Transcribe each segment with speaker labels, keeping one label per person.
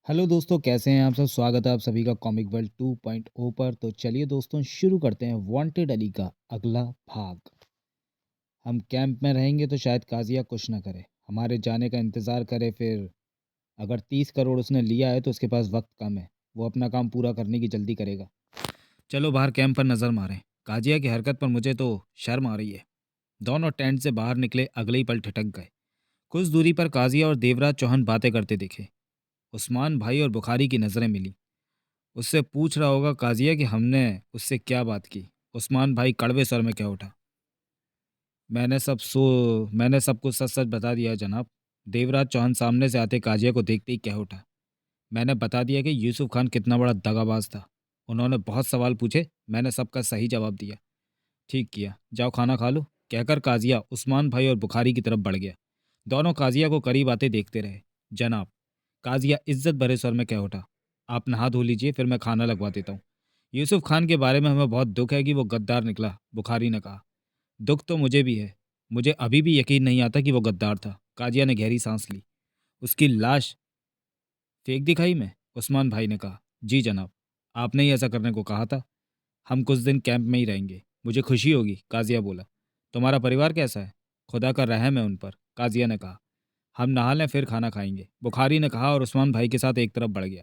Speaker 1: Hello दोस्तों, कैसे हैं आप सब। स्वागत है आप सभी का कॉमिक वर्ल्ड 2.0 पर। तो चलिए दोस्तों, शुरू करते हैं वांटेड अली का अगला भाग। हम कैंप में रहेंगे तो शायद काजिया कुछ ना करे, हमारे जाने का इंतज़ार करे। फिर अगर 30 करोड़ उसने लिया है तो उसके पास वक्त कम है, वो अपना काम पूरा करने की जल्दी करेगा। चलो बाहर कैंप पर नज़र मारें। काजिया की हरकत पर मुझे तो शर्म आ रही है। दोनों टेंट से बाहर निकले, अगले ही पल ठिठक गए। कुछ दूरी पर काजिया और देवराज चौहान बातें करते दिखे। उस्मान भाई और बुखारी की नज़रें मिली। उससे पूछ रहा होगा काजिया कि हमने उससे क्या बात की। उस्मान भाई कड़वे स्वर में कह उठा, मैंने सब कुछ सच सच बता दिया जनाब। देवराज चौहान सामने से आते काजिया को देखते ही कह उठा, मैंने बता दिया कि यूसुफ खान कितना बड़ा दगाबाज था। उन्होंने बहुत सवाल पूछे, मैंने सबका सही जवाब दिया। ठीक किया, जाओ खाना खा लो, कहकर काजिया उस्मान भाई और बुखारी की तरफ बढ़ गया। दोनों काजिया को करीब आते देखते रहे। जनाब, काजिया इज्जत भरे स्वर में कह उठा, आप नहा धो लीजिए, फिर मैं खाना लगवा देता हूँ। यूसुफ खान के बारे में हमें बहुत दुख है कि वो गद्दार निकला, बुखारी ने कहा। दुख तो मुझे भी है। मुझे अभी भी यकीन नहीं आता कि वो गद्दार था। काजिया ने गहरी सांस ली। उसकी लाश फेंक दिखाई में, उस्मान भाई ने कहा। जी जनाब, आपने ही ऐसा करने को कहा था। हम कुछ दिन कैंप में ही रहेंगे, मुझे खुशी होगी, काजिया बोला। तुम्हारा परिवार कैसा है? खुदा का रहम है उन पर, काजिया ने कहा। हम नहा लें फिर खाना खाएंगे, बुखारी ने कहा और उस्मान भाई के साथ एक तरफ बढ़ गया।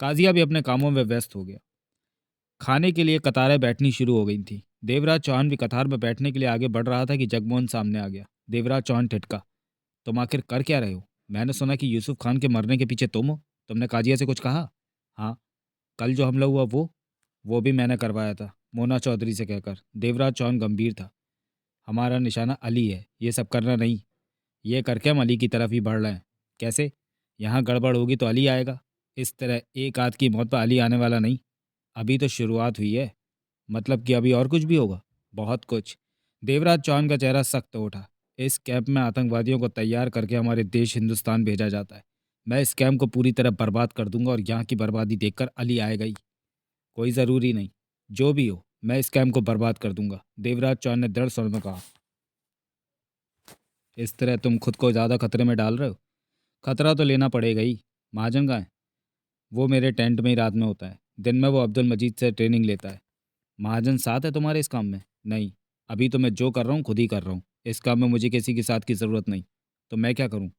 Speaker 1: काजिया भी अपने कामों में व्यस्त हो गया। खाने के लिए कतारें बैठनी शुरू हो गई थी। देवराज चौहान भी कतार में बैठने के लिए आगे बढ़ रहा था कि जगमोहन सामने आ गया। देवराज चौहान ठिठका, तुम आखिर कर क्या रहे हो? मैंने सुना कि यूसुफ खान के मरने के पीछे तुम हो। तुमने काजिया से कुछ कहा? हाँ, कल जो हमला हुआ वो भी मैंने करवाया था, मोना चौधरी से कहकर। देवराज चौहान गंभीर था। हमारा निशाना अली है, ये सब करना नहीं। ये करके हम अली की तरफ ही बढ़ रहे हैं। कैसे? यहाँ गड़बड़ होगी तो अली आएगा। इस तरह एक आध की मौत पर अली आने वाला नहीं। अभी तो शुरुआत हुई है। मतलब कि अभी और कुछ भी होगा? बहुत कुछ। देवराज चौहान का चेहरा सख्त हो उठा। इस कैंप में आतंकवादियों को तैयार करके हमारे देश हिंदुस्तान भेजा जाता है। मैं इस कैंप को पूरी तरह बर्बाद कर दूंगा और यहाँ की बर्बादी देखकर अली आएगा ही। कोई ज़रूरी नहीं। जो भी हो, मैं इस कैंप को बर्बाद कर दूंगा, देवराज चौहान ने दृढ़ स्वर में कहा। इस तरह तुम खुद को ज़्यादा खतरे में डाल रहे हो। खतरा तो लेना पड़ेगा ही। महाजन कहाँ है? वो मेरे टेंट में ही रात में होता है। दिन में वो अब्दुल मजीद से ट्रेनिंग लेता है। महाजन साथ है तुम्हारे इस काम में? नहीं, अभी तो मैं जो कर रहा हूँ खुद ही कर रहा हूँ। इस काम में मुझे किसी के साथ की ज़रूरत नहीं। तो मैं क्या करूँ?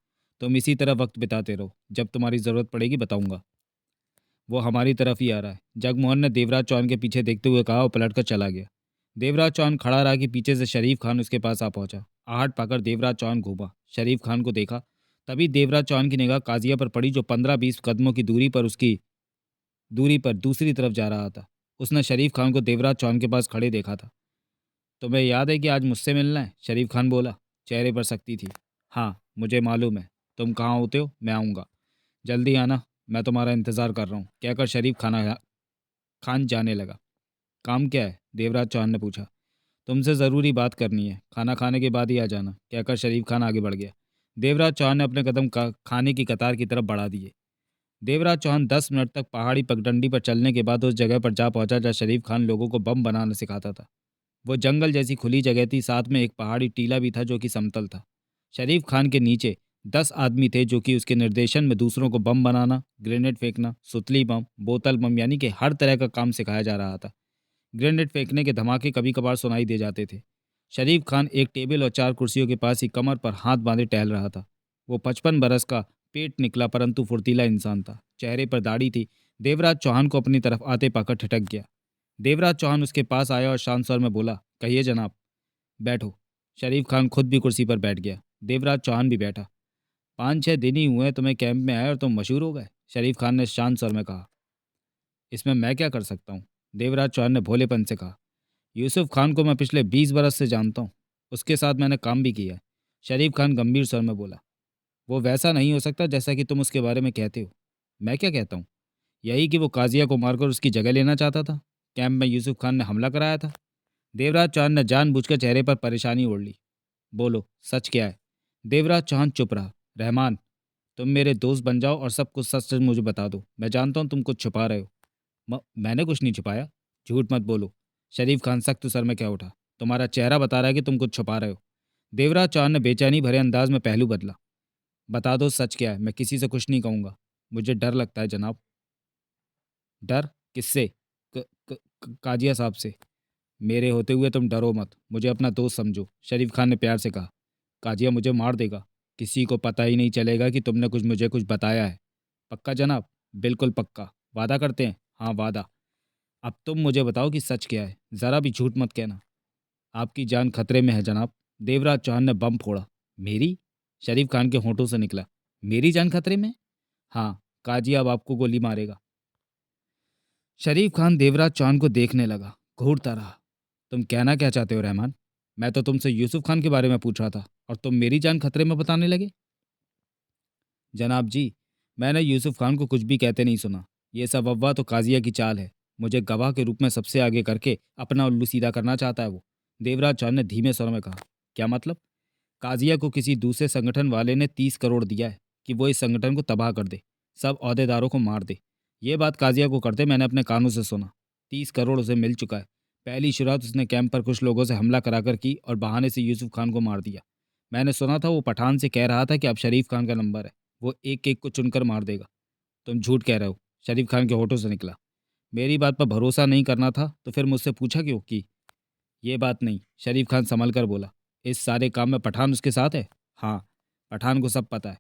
Speaker 1: तुम इसी तरह वक्त बिताते रहो, जब तुम्हारी ज़रूरत पड़ेगी बताऊंगा। वो हमारी तरफ ही आ रहा है, जगमोहन ने देवराज चौहान के पीछे देखते हुए कहा और पलटकर चला गया। देवराज चौहान खड़ा रहा कि पीछे से शरीफ खान उसके पास आ पहुंचा। आहट पाकर देवराज चौहान घूमा, शरीफ खान को देखा। तभी देवराज चौहान की निगाह काजिया पर पड़ी, जो 15-20 कदमों की दूरी पर दूसरी तरफ जा रहा था। उसने शरीफ खान को देवराज चौहान के पास खड़े देखा था। तुम्हें याद है कि आज मुझसे मिलना है? शरीफ खान बोला, चेहरे पर सख्ती थी। हाँ, मुझे मालूम है। तुम कहाँ होते हो? मैं आऊँगा। जल्दी आना, मैं तुम्हारा इंतज़ार कर रहा हूँ, कहकर शरीफ खान जाने लगा। काम क्या है? देवराज चौहान ने पूछा। तुमसे ज़रूरी बात करनी है, खाना खाने के बाद ही आ जाना, कहकर शरीफ खान आगे बढ़ गया। देवराज चौहान ने अपने कदम खाने की कतार की तरफ बढ़ा दिए। देवराज चौहान 10 मिनट तक पहाड़ी पगडंडी पर चलने के बाद उस जगह पर जा पहुंचा जहाँ शरीफ खान लोगों को बम बनाना सिखाता था। वो जंगल जैसी खुली जगह थी, साथ में एक पहाड़ी टीला भी था जो कि समतल था। शरीफ खान के नीचे 10 आदमी थे जो कि उसके निर्देशन में दूसरों को बम बनाना, ग्रेनेड फेंकना, सुतली बम, बोतल बम, यानी कि हर तरह का काम सिखाया जा रहा था। ग्रेनेड फेंकने के धमाके कभी कभार सुनाई दे जाते थे। शरीफ खान एक टेबल और 4 कुर्सियों के पास ही कमर पर हाथ बांधे टहल रहा था। वो 55 बरस का पेट निकला परंतु फुर्तीला इंसान था। चेहरे पर दाढ़ी थी। देवराज चौहान को अपनी तरफ आते पाकर ठिठक गया। देवराज चौहान उसके पास आया और शांत स्वर में बोला, कहिए जनाब। बैठो। शरीफ खान खुद भी कुर्सी पर बैठ गया। देवराज चौहान भी बैठा। 5-6 दिन ही हुए तुम्हें कैंप में आए और तुम मशहूर हो गए, शरीफ खान ने शांत स्वर में कहा। इसमें मैं क्या कर सकता हूँ? देवराज चौहान ने भोलेपन से कहा। यूसुफ खान को मैं पिछले 20 बरस से जानता हूँ। उसके साथ मैंने काम भी किया है। शरीफ खान गंभीर स्वर में बोला। वो वैसा नहीं हो सकता जैसा कि तुम उसके बारे में कहते हो। मैं क्या कहता हूँ? यही कि वो काजिया को मारकर उसकी जगह लेना चाहता था। कैंप में यूसुफ खान ने हमला कराया था। देवराज चौहान ने जानबूझकर चेहरे पर परेशानी ओढ़ ली। बोलो, सच क्या है? देवराज चौहान चुप रहा। रहमान, तुम मेरे दोस्त बन जाओ और सब कुछ सच सच मुझे बता दो। मैं जानता हूँ तुम कुछ छुपा रहे हो। मैंने कुछ नहीं छुपाया। झूठ मत बोलो। शरीफ खान सख्त सर में क्या उठा। तुम्हारा चेहरा बता रहा है कि तुम कुछ छुपा रहे हो। देवराज चौहान ने बेचैनी भरे अंदाज में पहलू बदला। बता दो सच क्या है, मैं किसी से कुछ नहीं कहूँगा। मुझे डर लगता है जनाब। डर? किससे? काजिया साहब से। मेरे होते हुए तुम डरो मत, मुझे अपना दोस्त समझो, शरीफ खान ने प्यार से कहा। काजिया मुझे मार देगा, किसी को पता ही नहीं चलेगा कि तुमने मुझे कुछ बताया है। पक्का जनाब? बिल्कुल पक्का। वादा करते हैं? हाँ वादा। अब तुम मुझे बताओ कि सच क्या है, ज़रा भी झूठ मत कहना। आपकी जान खतरे में है जनाब। देवराज चौहान ने बम फोड़ा। मेरी? शरीफ खान के होंठों से निकला। मेरी जान खतरे में? हाँ, काजिया अब आपको गोली मारेगा। शरीफ खान देवराज चौहान को देखने लगा, घूरता रहा। तुम कहना क्या चाहते हो रहमान? मैं तो तुमसे यूसुफ खान के बारे में पूछ रहा था और तुम मेरी जान खतरे में बताने लगे। जनाब जी, मैंने यूसुफ खान को कुछ भी कहते नहीं सुना। ये सब अफवाह तो काजिया की चाल है। मुझे गवाह के रूप में सबसे आगे करके अपना उल्लू सीधा करना चाहता है वो। देवराज चौहान ने धीमे स्वर में कहा। क्या मतलब? काजिया को किसी दूसरे संगठन वाले ने 30 करोड़ दिया है कि वो इस संगठन को तबाह कर दे, सब अहदेदारों को मार दे। ये बात काजिया को करते मैंने अपने कानों से सुना। 30 करोड़ उसे मिल चुका है। पहली शुरुआत उसने कैंप पर कुछ लोगों से हमला कराकर की और बहाने से यूसुफ खान को मार दिया। मैंने सुना था वो पठान से कह रहा था कि अब शरीफ खान का नंबर है, वो एक एक को चुनकर मार देगा। तुम झूठ कह रहे हो, शरीफ खान के होठों से निकला। मेरी बात पर भरोसा नहीं करना था तो फिर मुझसे पूछा क्यों कि? ये बात नहीं, शरीफ खान संभल कर बोला। इस सारे काम में पठान उसके साथ है। हाँ, पठान को सब पता है।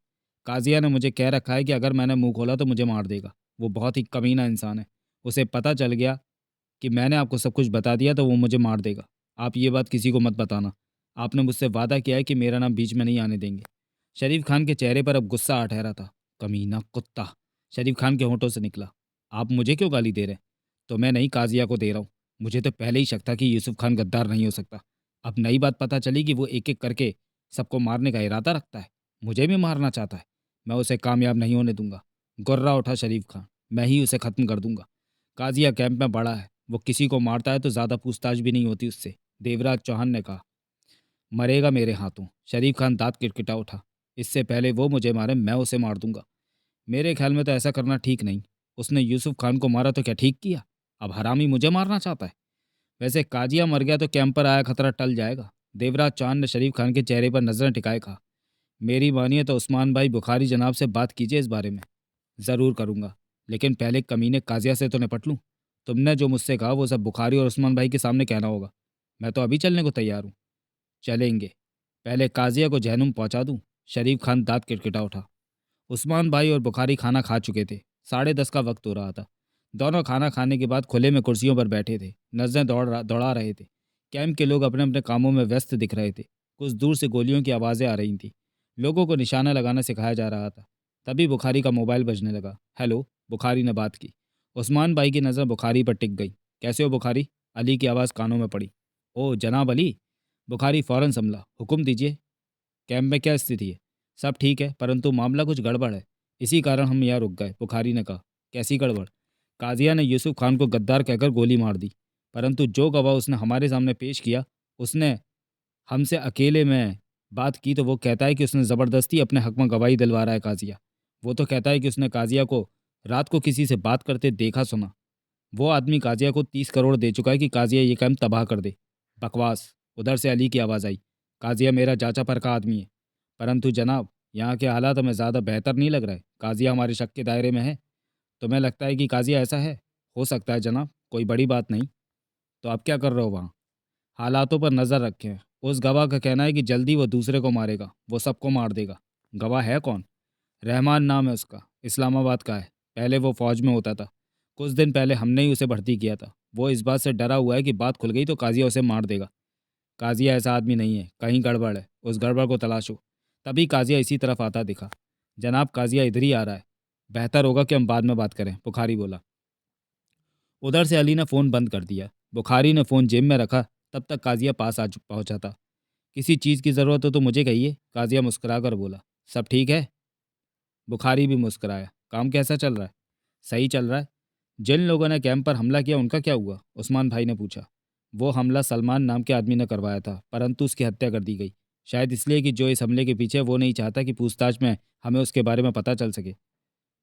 Speaker 1: काजिया ने मुझे कह रखा है कि अगर मैंने मुंह खोला तो मुझे मार देगा। वो बहुत ही कमीना इंसान है। उसे पता चल गया कि मैंने आपको सब कुछ बता दिया तो वो मुझे मार देगा। आप ये बात किसी को मत बताना। आपने मुझसे वादा किया है कि मेरा नाम बीच में नहीं आने देंगे। शरीफ खान के चेहरे पर अब गुस्सा आ ठहरा था। कमीना कुत्ता, शरीफ खान के होंठों से निकला। आप मुझे क्यों गाली दे रहे हैं? तो मैं नहीं, काजिया को दे रहा हूँ। मुझे तो पहले ही शक था कि यूसुफ खान गद्दार नहीं हो सकता। अब नई बात पता चली कि वो एक एक करके सबको मारने का इरादा रखता है, मुझे भी मारना चाहता है। मैं उसे कामयाब नहीं होने दूंगा। गुर्रा उठा शरीफ खान। मैं ही उसे खत्म कर दूंगा। काजिया कैंप में बड़ा है, वो किसी को मारता है तो ज़्यादा पूछताछ भी नहीं होती उससे। देवराज चौहान ने कहा। मरेगा मेरे हाथों। शरीफ खान दांत किटकिटा उठा। इससे पहले वो मुझे मारे मैं उसे मार दूंगा। मेरे ख्याल में तो ऐसा करना ठीक नहीं। उसने यूसुफ खान को मारा तो क्या ठीक किया? अब हरामी मुझे मारना चाहता है। वैसे काजिया मर गया तो कैंप पर आया खतरा टल जाएगा। देवराज चांद ने शरीफ खान के चेहरे पर नजरें टिकाए कहा। मेरी मानिए तो उस्मान भाई बुखारी जनाब से बात कीजिए इस बारे में। ज़रूर करूंगा, लेकिन पहले कमीने काजिया से तो निपट लूं। तुमने जो मुझसे कहा वो सब बुखारी और उस्मान भाई के सामने कहना होगा। मैं तो अभी चलने को तैयार हूँ। चलेंगे, पहले काजिया को जहनुम पहुंचा दूं। शरीफ खान दांत किटकिटा उठा। उस्मान भाई और बुखारी खाना खा चुके थे। 10:30 का वक्त हो रहा था। दोनों खाना खाने के बाद खुले में कुर्सियों पर बैठे थे, नजरें दौड़ा रहे थे। कैंप के लोग अपने अपने कामों में व्यस्त दिख रहे थे। कुछ दूर से गोलियों की आवाज़ें आ रही थीं। लोगों को निशाना लगाना सिखाया जा रहा था। तभी बुखारी का मोबाइल बजने लगा। हेलो, बुखारी ने बात की। उस्मान भाई की नज़र बुखारी पर टिक गई। कैसे हो बुखारी? अली की आवाज़ कानों में पड़ी। ओ जनाब अली। बुखारी फौरन संभला। हुक्म दीजिए। कैंप में क्या स्थिति है? सब ठीक है, परंतु मामला कुछ गड़बड़ है। इसी कारण हम यहाँ रुक गए, बुखारी ने कहा। कैसी गड़बड़? काजिया ने यूसुफ खान को गद्दार कहकर गोली मार दी, परंतु जो गवाह उसने हमारे सामने पेश किया, उसने हमसे अकेले में बात की तो वो कहता है कि उसने ज़बरदस्ती अपने हक में गवाही दिलवा रहा है काजिया। वो तो कहता है कि उसने काजिया को रात को किसी से बात करते देखा सुना। वो आदमी काजिया को 30 करोड़ दे चुका है कि काजिया ये काम तबाह कर दे। बकवास। उधर से अली की आवाज़ आई। काजिया मेरा चाचा पर का आदमी है। परंतु जनाब, यहाँ के हालात हमें ज़्यादा बेहतर नहीं लग रहा है। काजिया हमारे शक के दायरे में है। तुम्हें लगता है कि काजिया ऐसा है? हो सकता है जनाब, कोई बड़ी बात नहीं। तो आप क्या कर रहे हो वहाँ? हालातों पर नज़र रखें। उस गवाह का कहना है कि जल्दी वो दूसरे को मारेगा, वो सबको मार देगा। गवाह है कौन? रहमान नाम है उसका, इस्लामाबाद का है। पहले वो फौज में होता था। कुछ दिन पहले हमने ही उसे भर्ती किया था। वो इस बात से डरा हुआ है कि बात खुल गई तो काजिया उसे मार देगा। काजिया ऐसा आदमी नहीं है, कहीं गड़बड़ है, उस गड़बड़ को तलाशो। तभी काजिया इसी तरफ आता दिखा। जनाब, काजिया इधर ही आ रहा है। बेहतर होगा कि हम बाद में बात करें, बुखारी बोला। उधर से अली ने फ़ोन बंद कर दिया। बुखारी ने फ़ोन जेब में रखा। तब तक काजिया पास पहुंचा था। किसी चीज़ की ज़रूरत हो तो मुझे कहिए, काजिया मुस्कुरा कर बोला। सब ठीक है? बुखारी भी मुस्कुराया। काम कैसा चल रहा है? सही चल रहा है। जिन लोगों ने कैंप पर हमला किया उनका क्या हुआ? उस्मान भाई ने पूछा। वो हमला सलमान नाम के आदमी ने करवाया था, परंतु उसकी हत्या कर दी गई। शायद इसलिए कि जो इस हमले के पीछे है, वो नहीं चाहता कि पूछताछ में हमें उसके बारे में पता चल सके।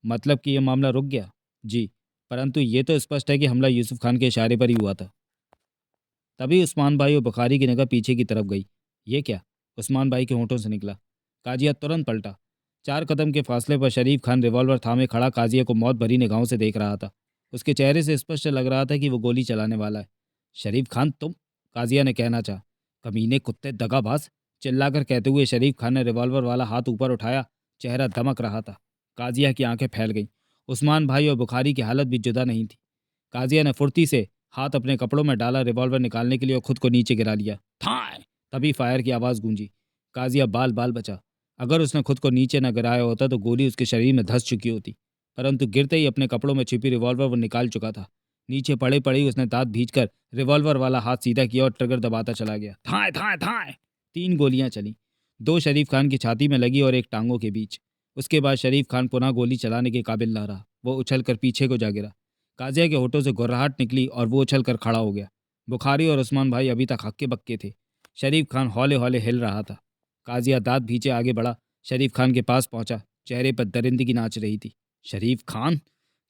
Speaker 1: मतलब कि ये मामला रुक गया? जी, परंतु ये तो स्पष्ट है कि हमला यूसुफ खान के इशारे पर ही हुआ था। तभी उस्मान भाई और बुखारी की निगाह पीछे की तरफ गई। ये क्या? उस्मान भाई के होंठों से निकला। काजिया तुरंत पलटा। 4 कदम के फासले पर शरीफ खान रिवॉल्वर थामे खड़ा काजिया को मौत भरी निगाहों से देख रहा था। उसके चेहरे से स्पष्ट लग रहा था कि वो गोली चलाने वाला है। शरीफ खान तुम, काजिया ने कहना चाहा। कमीने कुत्ते दगाबाज, चिल्लाकर कहते हुए शरीफ खान ने रिवॉल्वर वाला हाथ ऊपर उठाया। चेहरा दमक रहा था। काजिया की आंखें फैल गईं। उस्मान भाई और बुखारी की हालत भी जुदा नहीं थी। काजिया ने फुर्ती से हाथ अपने कपड़ों में डाला, रिवॉल्वर निकालने के लिए, और खुद को नीचे गिरा लिया। थाए! तभी फायर की आवाज़ गूंजी। काजिया बाल बाल बचा। अगर उसने खुद को नीचे न गिराया होता तो गोली उसके शरीर में धंस चुकी होती, परंतु गिरते ही अपने कपड़ों में छिपी रिवॉल्वर वो निकाल चुका था। नीचे पड़े पड़े ही उसने दांत भींचकर रिवॉल्वर वाला हाथ सीधा किया और ट्रिगर दबाता चला गया। थाए थाए थाए! 3 गोलियां चली। 2 शरीफ खान की छाती में लगी और एक टांगों के बीच। उसके बाद शरीफ खान पुनः गोली चलाने के काबिल न रहा। वो उछलकर पीछे को जा गिरा। काजिया के होठों से गुर्राहट निकली और वो उछलकर खड़ा हो गया। बुखारी और उस्मान भाई अभी तक हक्के बक्के थे। शरीफ खान हौले हौले हिल रहा था। काजिया दांत भींचे आगे बढ़ा, शरीफ खान के पास पहुंचा। चेहरे पर दरिंदगी नाच रही थी। शरीफ खान,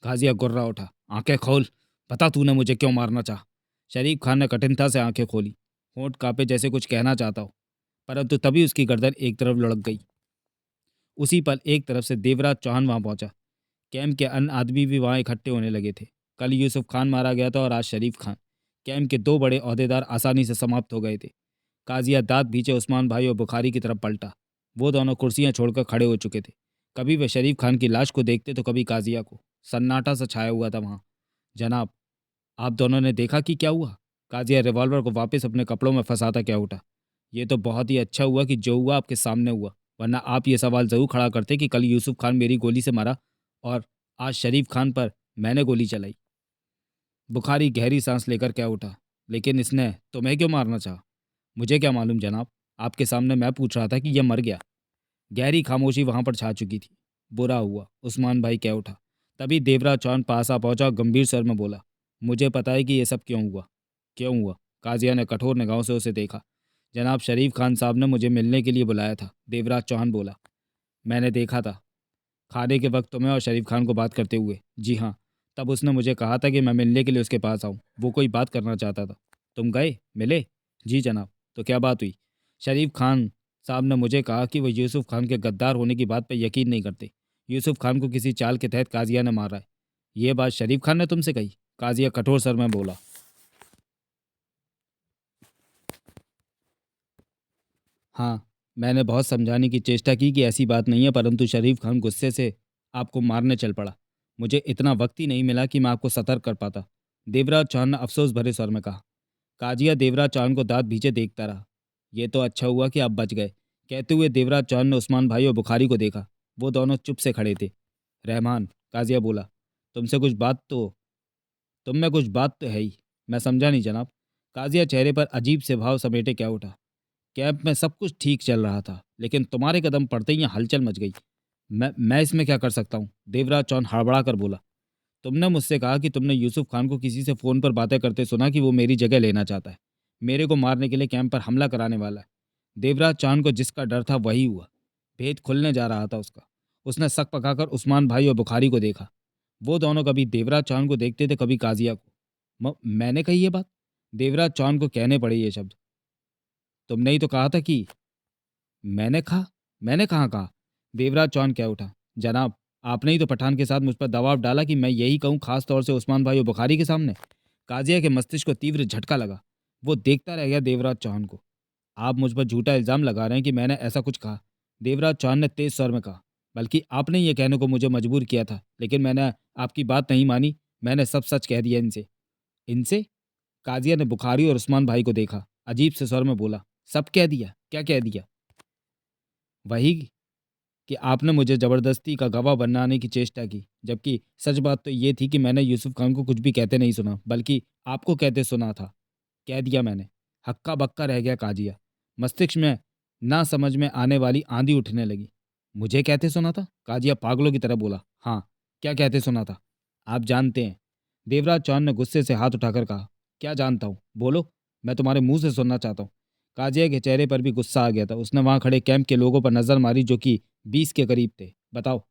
Speaker 1: काजिया गुर्रा उठा। आंखें खोल, बता तूने मुझे क्यों मारना चाहा। शरीफ खान ने कठिनता से आंखें खोली। होंठ कांपे जैसे कुछ कहना चाहता हो, परंतु तभी उसकी गर्दन एक तरफ लुढ़क गई। उसी पल एक तरफ से देवराज चौहान वहां पहुंचा। कैंप के अन्य आदमी भी वहां इकट्ठे होने लगे थे। कल यूसुफ खान मारा गया था और आज शरीफ खान। कैंप के 2 बड़े ओहदेदार आसानी से समाप्त हो गए थे। काजिया दांत भींचे उस्मान भाई और बुखारी की तरफ पलटा। वो दोनों कुर्सियां छोड़कर खड़े हो चुके थे। कभी वे शरीफ खान की लाश को देखते तो कभी काजिया को। सन्नाटा सा छाया हुआ था वहां। जनाब, आप दोनों ने देखा कि क्या हुआ? काजिया रिवॉल्वर को वापस अपने कपड़ों में फंसाता क्या उठा। ये तो बहुत ही अच्छा हुआ कि जो हुआ आपके सामने हुआ, वरना आप ये सवाल ज़रूर खड़ा करते कि कल यूसुफ खान मेरी गोली से मरा और आज शरीफ खान पर मैंने गोली चलाई। बुखारी गहरी सांस लेकर क्या उठा। लेकिन इसने तुम्हें क्यों मारना चाहा? मुझे क्या मालूम जनाब, आपके सामने मैं पूछ रहा था कि यह मर गया। गहरी खामोशी वहां पर छा चुकी थी। बुरा हुआ, उस्मान भाई कह उठा। तभी देवराज चौहान पास आ पहुंचा और गंभीर स्वर में बोला, मुझे पता है कि यह सब क्यों हुआ। क्यों हुआ? काजिया ने कठोर निगाहों से उसे देखा। जनाब, शरीफ खान साहब ने मुझे मिलने के लिए बुलाया था, देवराज चौहान बोला। मैंने देखा था खाने के वक्त तुम्हें और शरीफ खान को बात करते हुए। जी हाँ, तब उसने मुझे कहा था कि मैं मिलने के लिए उसके पास आऊँ। वो कोई बात करना चाहता था। तुम गए, मिले? जी जनाब। तो क्या बात हुई? शरीफ खान साहब ने मुझे कहा कि वो यूसुफ खान के गद्दार होने की बात पर यकीन नहीं करते। यूसुफ खान को किसी चाल के तहत काजिया ने मारा है। ये बात शरीफ खान ने तुमसे कही? काजिया कठोर स्वर में बोला। हाँ, मैंने बहुत समझाने की चेष्टा की कि ऐसी बात नहीं है, परंतु शरीफ खान गुस्से से आपको मारने चल पड़ा। मुझे इतना वक्त ही नहीं मिला कि मैं आपको सतर्क कर पाता। देवराज चौहान ने अफसोस भरे स्वर में कहा। काजिया देवराज चौहान को दांत भींचे देखता रहा। यह तो अच्छा हुआ कि आप बच गए, कहते हुए देवराज चौहान ने उस्मान भाई और बुखारी को देखा। वो दोनों चुप से खड़े थे। रहमान, काजिया बोला, तुमसे कुछ बात तो तुम में कुछ बात तो है ही। मैं समझा नहीं जनाब। काजिया चेहरे पर अजीब से भाव समेटे क्या उठा। कैंप में सब कुछ ठीक चल रहा था, लेकिन तुम्हारे कदम पड़ते ही यहाँ हलचल मच गई। मैं इसमें क्या कर सकता हूँ? देवराज चौहान हड़बड़ा कर बोला। तुमने मुझसे कहा कि तुमने यूसुफ खान को किसी से फ़ोन पर बातें करते सुना कि वो मेरी जगह लेना चाहता है, मेरे को मारने के लिए कैंप पर हमला कराने वाला है। देवराज चौहान को जिसका डर था वही हुआ। भेद खुलने जा रहा था उसका। उसने सक पकाकर उस्मान भाई और बुखारी को देखा। वो दोनों कभी देवराज चौहान को देखते थे, कभी काजिया को। मैंने कही ये बात? देवराज चौहान को कहने पड़े ये शब्द। तुमने ही तो कहा था कि मैंने कहाँ कहा? देवराज चौहान क्या उठा। जनाब, आपने ही तो पठान के साथ मुझ पर दबाव डाला कि मैं यही कहूँ, खास तौर से उस्मान भाई और बुखारी के सामने। काजिया के मस्तिष्क को तीव्र झटका लगा। वो देखता रह गया देवराज चौहान को। आप मुझ पर झूठा इल्जाम लगा रहे हैं कि मैंने ऐसा कुछ कहा, देवराज चौहान ने तेज स्वर में कहा। बल्कि आपने ये कहने को मुझे मजबूर किया था, लेकिन मैंने आपकी बात नहीं मानी। मैंने सब सच कह दिया इनसे। इनसे? काजिया ने बुखारी और उस्मान भाई को देखा। अजीब से स्वर में बोला, सब कह दिया? क्या कह दिया? वही कि आपने मुझे ज़बरदस्ती का गवाह बनाने की चेष्टा की, जबकि सच बात तो ये थी कि मैंने यूसुफ खान को कुछ भी कहते नहीं सुना, बल्कि आपको कहते सुना था। कह दिया मैंने। हक्का बक्का रह गया काजिया। मस्तिष्क में ना समझ में आने वाली आंधी उठने लगी। मुझे कहते सुना था? काजिया पागलों की तरह बोला। हाँ, क्या कहते सुना था? आप जानते हैं। देवराज चौहान ने गुस्से से हाथ उठाकर कहा। क्या जानता हूँ? बोलो, मैं तुम्हारे मुंह से सुनना चाहता हूँ। काजिया के चेहरे पर भी गुस्सा आ गया था। उसने वहां खड़े कैंप के लोगों पर नजर मारी, जो कि 20 के करीब थे। बताओ,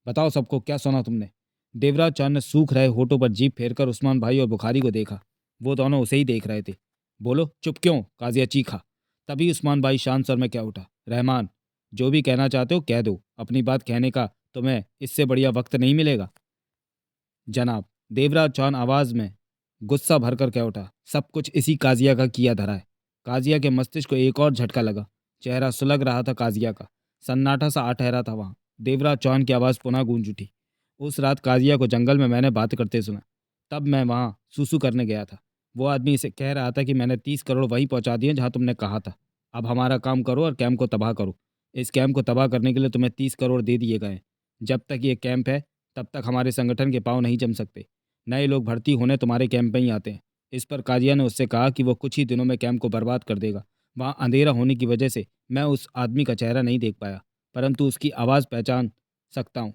Speaker 1: बताओ सबको, क्या सुना तुमने? देवराज चौहान ने सूख रहे होठों पर जीभ फेरकर उस्मान भाई और बुखारी को देखा। वो दोनों उसे ही देख रहे थे। बोलो, चुप क्यों? काजिया चीखा। तभी उस्मान भाई शांत स्वर में क्या उठा। रहमान, जो भी कहना चाहते हो कह दो, अपनी बात कहने का तुम्हें इससे बढ़िया वक्त नहीं मिलेगा। जनाब, देवराज चौहान आवाज में गुस्सा भरकर कह उठा, सब कुछ इसी काजिया का किया धरा है। काजिया के मस्तिष्क को एक और झटका लगा। चेहरा सुलग रहा था काजिया का, सन्नाटा सा आ ठहरा था वहां। देवराज चौहान की आवाज पुनः गूंज उठी। उस रात काजिया को जंगल में मैंने बात करते सुना, तब मैं वहां सूसू करने गया था। वो आदमी इसे कह रहा था कि मैंने 30 करोड़ वहीं पहुंचा दिए जहां तुमने कहा था। अब हमारा काम करो और कैंप को तबाह करो। इस कैंप को तबाह करने के लिए तुम्हें 30 करोड़ दे दिए गए हैं। जब तक ये कैंप है तब तक हमारे संगठन के पांव नहीं जम सकते। नए लोग भर्ती होने तुम्हारे कैंप में ही आते हैं। इस पर काजिया ने उससे कहा कि वो कुछ ही दिनों में कैंप को बर्बाद कर देगा। वहाँ अंधेरा होने की वजह से मैं उस आदमी का चेहरा नहीं देख पाया, परंतु उसकी आवाज़ पहचान सकता हूँ।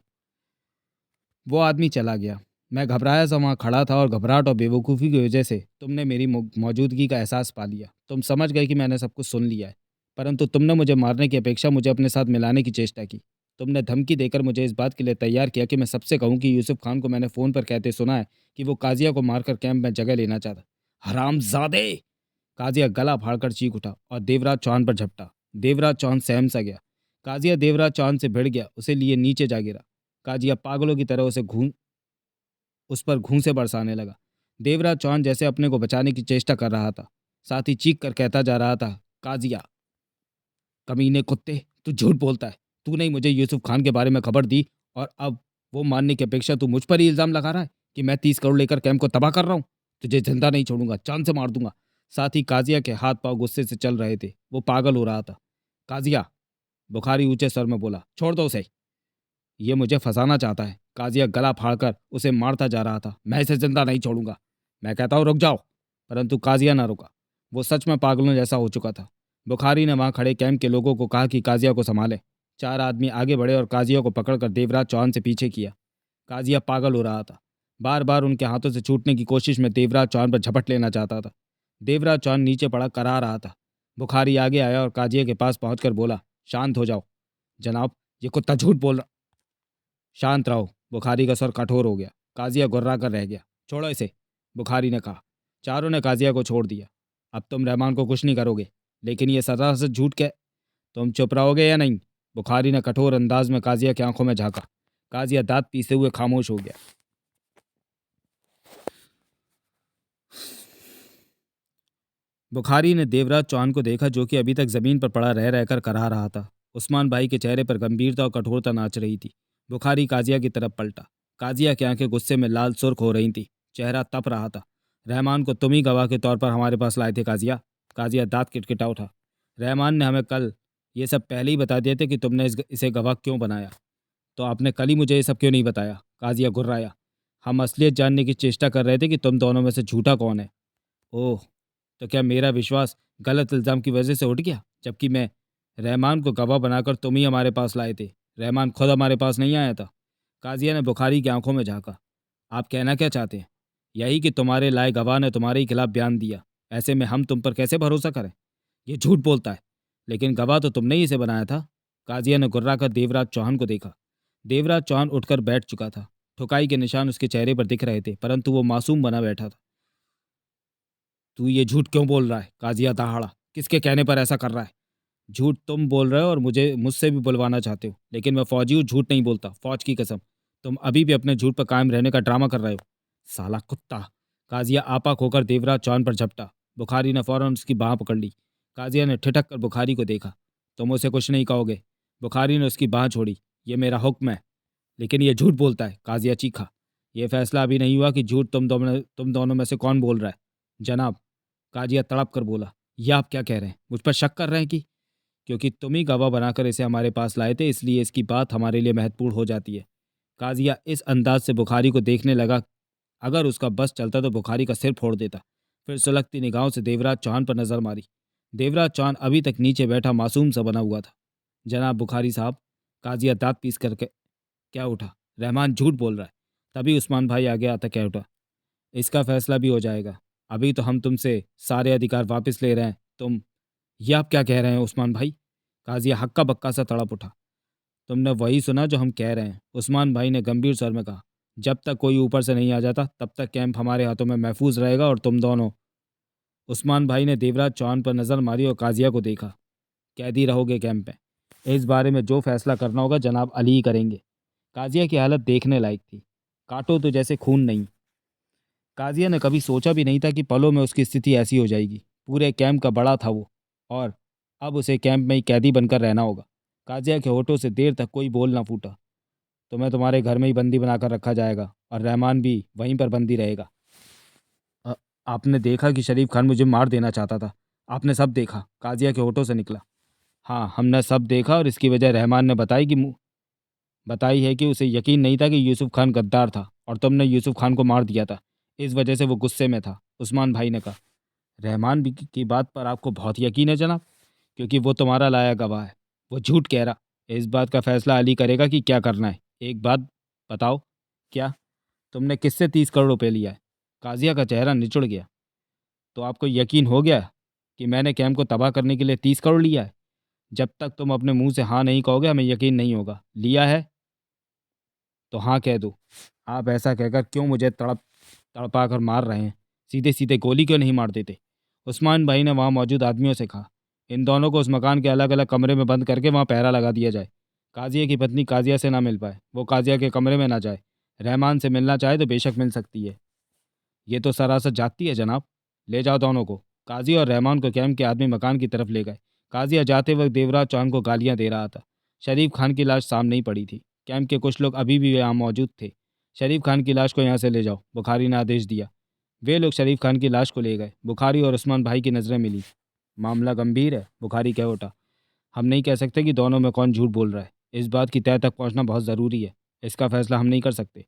Speaker 1: वो आदमी चला गया। मैं घबराया सा वहाँ खड़ा था और घबराहट और बेवकूफ़ी की वजह से तुमने मेरी मौजूदगी का एहसास पा लिया। तुम समझ गए कि मैंने सब कुछ सुन लिया है, परंतु तुमने मुझे मारने की अपेक्षा मुझे अपने साथ मिलाने की चेष्टा की। तुमने धमकी देकर मुझे इस बात के लिए तैयार किया कि मैं सबसे कहूँ कि यूसुफ खान को मैंने फ़ोन पर कहते सुना है कि वो काजिया को मारकर कैंप में जगह लेना चाहता। हरामजादे! काजिया गला फाड़कर चीख उठा और देवराज चौहान पर झपटा। देवराज चौहान सहम सा गया। काजिया देवराज चौहान से भिड़ गया, उसे लिए नीचे जा गिरा। काजिया पागलों की तरह उस पर घूंसे बरसाने लगा। देवराज चौहान जैसे अपने को बचाने की चेष्टा कर रहा था, साथ ही चीख कर कहता जा रहा था, काजिया, कमीने कुत्ते, तू झूठ बोलता है। तूने ही मुझे यूसुफ खान के बारे में खबर दी और अब वो मानने की अपेक्षा तू मुझ पर ही इल्जाम लगा रहा है कि मैं 30 करोड़ लेकर कैंप को तबाह कर रहा हूँ। तुझे जिंदा नहीं छोड़ूंगा, जान से मार दूंगा। साथ ही काजिया के हाथ पांव गुस्से से चल रहे थे, वो पागल हो रहा था। काजिया, बुखारी ऊंचे स्वर में बोला, छोड़ दो उसे, ये मुझे फंसाना चाहता है। काजिया गला फाड़कर उसे मारता जा रहा था। मैं इसे जिंदा नहीं छोड़ूंगा, मैं कहता हूँ रुक जाओ। परंतु काजिया ना रुका। वो सच में पागलों जैसा हो चुका था। बुखारी ने वहां खड़े कैंप के लोगों को कहा कि काजिया को संभाले। 4 आदमी आगे बढ़े और काजिया को पकड़कर देवराज चौहान से पीछे किया। काजिया पागल हो रहा था। बार बार उनके हाथों से छूटने की कोशिश में देवराज चौहान पर झपट लेना चाहता था। देवराज चौहान नीचे पड़ा करा रहा था। बुखारी आगे आया और काजिया के पास पहुंचकर बोला, शांत हो जाओ। जनाब, ये कुत्ता झूठ बोल रहा। शांत रहो। बुखारी का स्वर कठोर हो गया। काजिया गुर्रा कर रह गया। छोड़ो इसे, बुखारी ने कहा। चारों ने काजिया को छोड़ दिया। अब तुम रहमान को कुछ नहीं करोगे, लेकिन ये सरासर झूठ क्या? तुम चुप रहोगे या नहीं? बुखारी ने कठोर अंदाज में काजिया की आंखों में झांका। काजिया दांत पीसते हुए खामोश हो गया। बुखारी ने देवराज चौहान को देखा, जो कि अभी तक जमीन पर पड़ा रह रहकर करा रहा था। उस्मान भाई के चेहरे पर गंभीरता और कठोरता नाच रही थी। बुखारी काजिया की तरफ पलटा। काजिया की आंखें गुस्से में लाल सुर्ख हो रही थी, चेहरा तप रहा था। रहमान को तुम ही गवाह के तौर पर हमारे पास लाए थे काजिया। काजिया दांत किटकिटा उठा। रहमान ने हमें कल ये सब पहले ही बता दिए थे कि तुमने इसे गवाह क्यों बनाया। तो आपने कल ही मुझे ये सब क्यों नहीं बताया? काजिया गुर्राया। हम असलियत जानने की चेष्टा कर रहे थे कि तुम दोनों में से झूठा कौन है। ओह, तो क्या मेरा विश्वास गलत इल्ज़ाम की वजह से उठ गया? जबकि मैं रहमान को गवाह बनाकर तुम ही हमारे पास लाए थे। रहमान खुद हमारे पास नहीं आया था। काजिया ने बुखारी की आंखों में झांका। आप कहना क्या चाहते हैं? यही कि तुम्हारे लाए गवाह ने तुम्हारे ही खिलाफ बयान दिया। ऐसे में हम तुम पर कैसे भरोसा करें? ये झूठ बोलता है। लेकिन गवाह तो तुमने ही इसे बनाया था। काजिया ने गुर्रा कर देवराज चौहान को देखा। देवराज चौहान उठकर बैठ चुका था। ठुकाई के निशान उसके चेहरे पर दिख रहे थे, परंतु वो मासूम बना बैठा था। तू ये झूठ क्यों बोल रहा है? काजिया दहाड़ा। किसके कहने पर ऐसा कर रहा है? झूठ तुम बोल रहे हो और मुझसे भी बुलवाना चाहते हो, लेकिन मैं फौजी हूँ, झूठ नहीं बोलता, फौज की कसम। तुम अभी भी अपने झूठ पर कायम रहने का ड्रामा कर रहे हो, साला कुत्ता। काजिया आपा खोकर देवराज चौहान पर झपटा। बुखारी ने फौरन उसकी बाह पकड़ ली। काजिया ने ठिठक कर बुखारी को देखा। तुम उसे कुछ नहीं कहोगे? बुखारी ने उसकी बाह छोड़ी। ये मेरा हुक्म है। लेकिन ये झूठ बोलता है, काजिया चीखा। यह फैसला अभी नहीं हुआ कि झूठ तुम दोनों में से कौन बोल रहा है। जनाब, काजिया तड़प कर बोला, यह आप क्या कह रहे हैं? मुझ पर शक कर रहे हैं कि? क्योंकि तुम ही गवाह बनाकर इसे हमारे पास लाए थे, इसलिए इसकी बात हमारे लिए महत्वपूर्ण हो जाती है। काजिया इस अंदाज से बुखारी को देखने लगा। अगर उसका बस चलता तो बुखारी का सिर फोड़ देता। फिर सुलगती निगाहों से देवराज चौहान पर नजर मारी। देवराज चौहान अभी तक नीचे बैठा मासूम सा बना हुआ था। जनाब बुखारी साहब, काजिया दांत पीस करके क्या उठा, रहमान झूठ बोल रहा है। तभी उस्मान भाई आगे आता क्या उठा, इसका फैसला भी हो जाएगा। अभी तो हम तुमसे सारे अधिकार वापस ले रहे हैं। ये आप क्या कह रहे हैं उस्मान भाई? काजिया हक्का बक्का सा तड़प उठा। तुमने वही सुना जो हम कह रहे हैं, उस्मान भाई ने गंभीर स्वर में कहा। जब तक कोई ऊपर से नहीं आ जाता तब तक कैंप हमारे हाथों में महफूज रहेगा और तुम दोनों। उस्मान भाई ने देवराज चौहान पर नजर मारी और काजिया को देखा। कैदी रहोगे कैंप में, इस बारे में जो फैसला करना होगा जनाब अली ही करेंगे। काजिया की हालत देखने लायक थी। काटो तो जैसे खून नहीं। काजिया ने कभी सोचा भी नहीं था कि पलों में उसकी स्थिति ऐसी हो जाएगी। पूरे कैंप का बड़ा था वो, और अब उसे कैंप में ही कैदी बनकर रहना होगा। काजिया के होठों से देर तक कोई बोल ना फूटा। तुम्हें तुम्हारे घर में ही बंदी बनाकर रखा जाएगा और रहमान भी वहीं पर बंदी रहेगा। "अ- आपने देखा कि शरीफ खान मुझे मार देना चाहता था? आपने सब देखा?" काजिया के होठों से निकला। हाँ, हमने सब देखा, और इसकी वजह रहमान ने बताई है कि उसे यकीन नहीं था कि यूसुफ खान गद्दार था और तुमने यूसुफ खान को मार दिया था। इस वजह से वो गुस्से में था, उस्मान भाई ने कहा। रहमान भी की बात पर आपको बहुत यकीन है जनाब? क्योंकि वो तुम्हारा लाया गवाह है। वो झूठ कह रहा। इस बात का फैसला अली करेगा कि क्या करना है। एक बात बताओ, क्या तुमने किससे 30 करोड़ रुपए लिया है? काजिया का चेहरा निचुड़ गया। तो आपको यकीन हो गया कि मैंने कैम्प को तबाह करने के लिए 30 करोड़ लिया है? जब तक तुम अपने मुंह से हाँ नहीं कहोगे हमें यकीन नहीं होगा। लिया है तो हाँ कह दो। आप ऐसा कहकर क्यों मुझे तड़पा कर मार रहे हैं? सीधे सीधे गोली क्यों नहीं मार देते? उस्मान भाई ने वहाँ मौजूद आदमियों से कहा। इन दोनों को उस मकान के अलग अलग कमरे में बंद करके वहाँ पहरा लगा दिया जाए। काजिया की पत्नी काजिया से ना मिल पाए, वो काजिया के कमरे में ना जाए। रहमान से मिलना चाहे तो बेशक मिल सकती है। ये तो सरासर जाती है जनाब। ले जाओ दोनों को। काजी और रहमान को कैम्प के आदमी मकान की तरफ ले गए। काजिया जाते वक्त देवराज चौहान को गालियां दे रहा था। शरीफ खान की लाश सामने ही पड़ी थी। कैंप के कुछ लोग अभी भी यहाँ मौजूद थे। शरीफ खान की लाश को यहाँ से ले जाओ, बुखारी ने आदेश दिया। वे लोग शरीफ खान की लाश को ले गए। बुखारी और उस्मान भाई की नज़रें मिली। मामला गंभीर है, बुखारी कह उठा। हम नहीं कह सकते कि दोनों में कौन झूठ बोल रहा है। इस बात की तह तक पहुंचना बहुत ज़रूरी है। इसका फैसला हम नहीं कर सकते।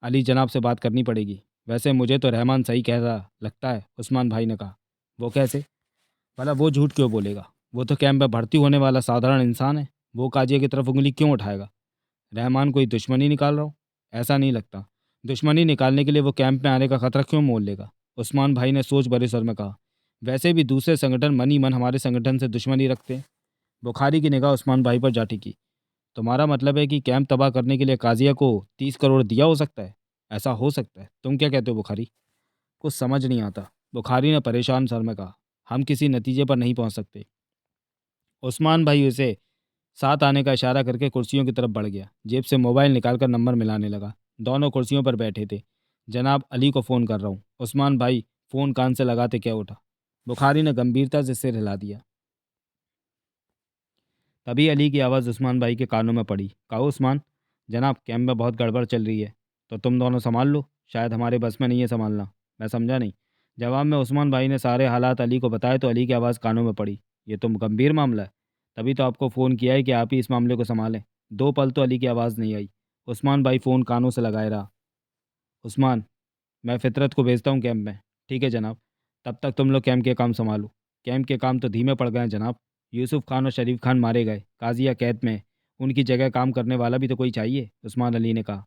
Speaker 1: अली जनाब से बात करनी पड़ेगी। वैसे मुझे तो रहमान सही कह रहा लगता है, उस्मान भाई ने कहा। वो कैसे? भला वो झूठ क्यों बोलेगा? वो तो कैंप में भर्ती होने वाला साधारण इंसान है। वो काजिया की तरफ उंगली क्यों उठाएगा? रहमान कोई दुश्मनी निकाल रहा हो? ऐसा नहीं लगता। दुश्मनी निकालने के लिए वो कैंप में आने का खतरा क्यों मोल लेगा? उस्मान भाई ने सोच भरे स्वर में कहा। वैसे भी दूसरे संगठन मन ही मन हमारे संगठन से दुश्मनी रखते हैं। बुखारी की निगाह उस्मान भाई पर जा टिकी। तुम्हारा मतलब है कि कैंप तबाह करने के लिए काजिया को 30 करोड़ दिया हो सकता है? ऐसा हो सकता है। तुम क्या कहते हो बुखारी? कुछ समझ नहीं आता, बुखारी ने परेशान सर में कहा। हम किसी नतीजे पर नहीं पहुंच सकते। उस्मान भाई उसे साथ आने का इशारा करके कुर्सियों की तरफ बढ़ गया। जेब से मोबाइल निकालकर नंबर मिलाने लगा। दोनों कुर्सियों पर बैठे थे। जनाब अली को फ़ोन कर रहा हूँ। उस्मान भाई फ़ोन कान से लगाते क्या उठा। बुखारी ने गंभीरता से सिर हिला दिया। तभी अली की आवाज़ उस्मान भाई के कानों में पड़ी। कहो उस्मान। जनाब कैंप में बहुत गड़बड़ चल रही है, तो तुम दोनों संभाल लो। शायद हमारे बस में नहीं है संभालना। मैं समझा नहीं। जवाब में उस्मान भाई ने सारे हालात अली को बताए तो अली की आवाज़ कानों में पड़ी। ये तो गंभीर मामला है। तभी तो आपको फ़ोन किया है कि आप ही इस मामले को संभालें। 2 पल तो अली की आवाज़ नहीं आई। उस्मान भाई फ़ोन कानों से लगाए रहा। उस्मान, मैं फितरत को भेजता हूँ कैंप में। ठीक है जनाब। तब तक तुम लोग कैंप के काम संभालो। कैंप के काम तो धीमे पड़ गए हैं जनाब। यूसुफ खान और शरीफ खान मारे गए, काजिया कैद में है। उनकी जगह काम करने वाला भी तो कोई चाहिए, उस्मान अली ने कहा।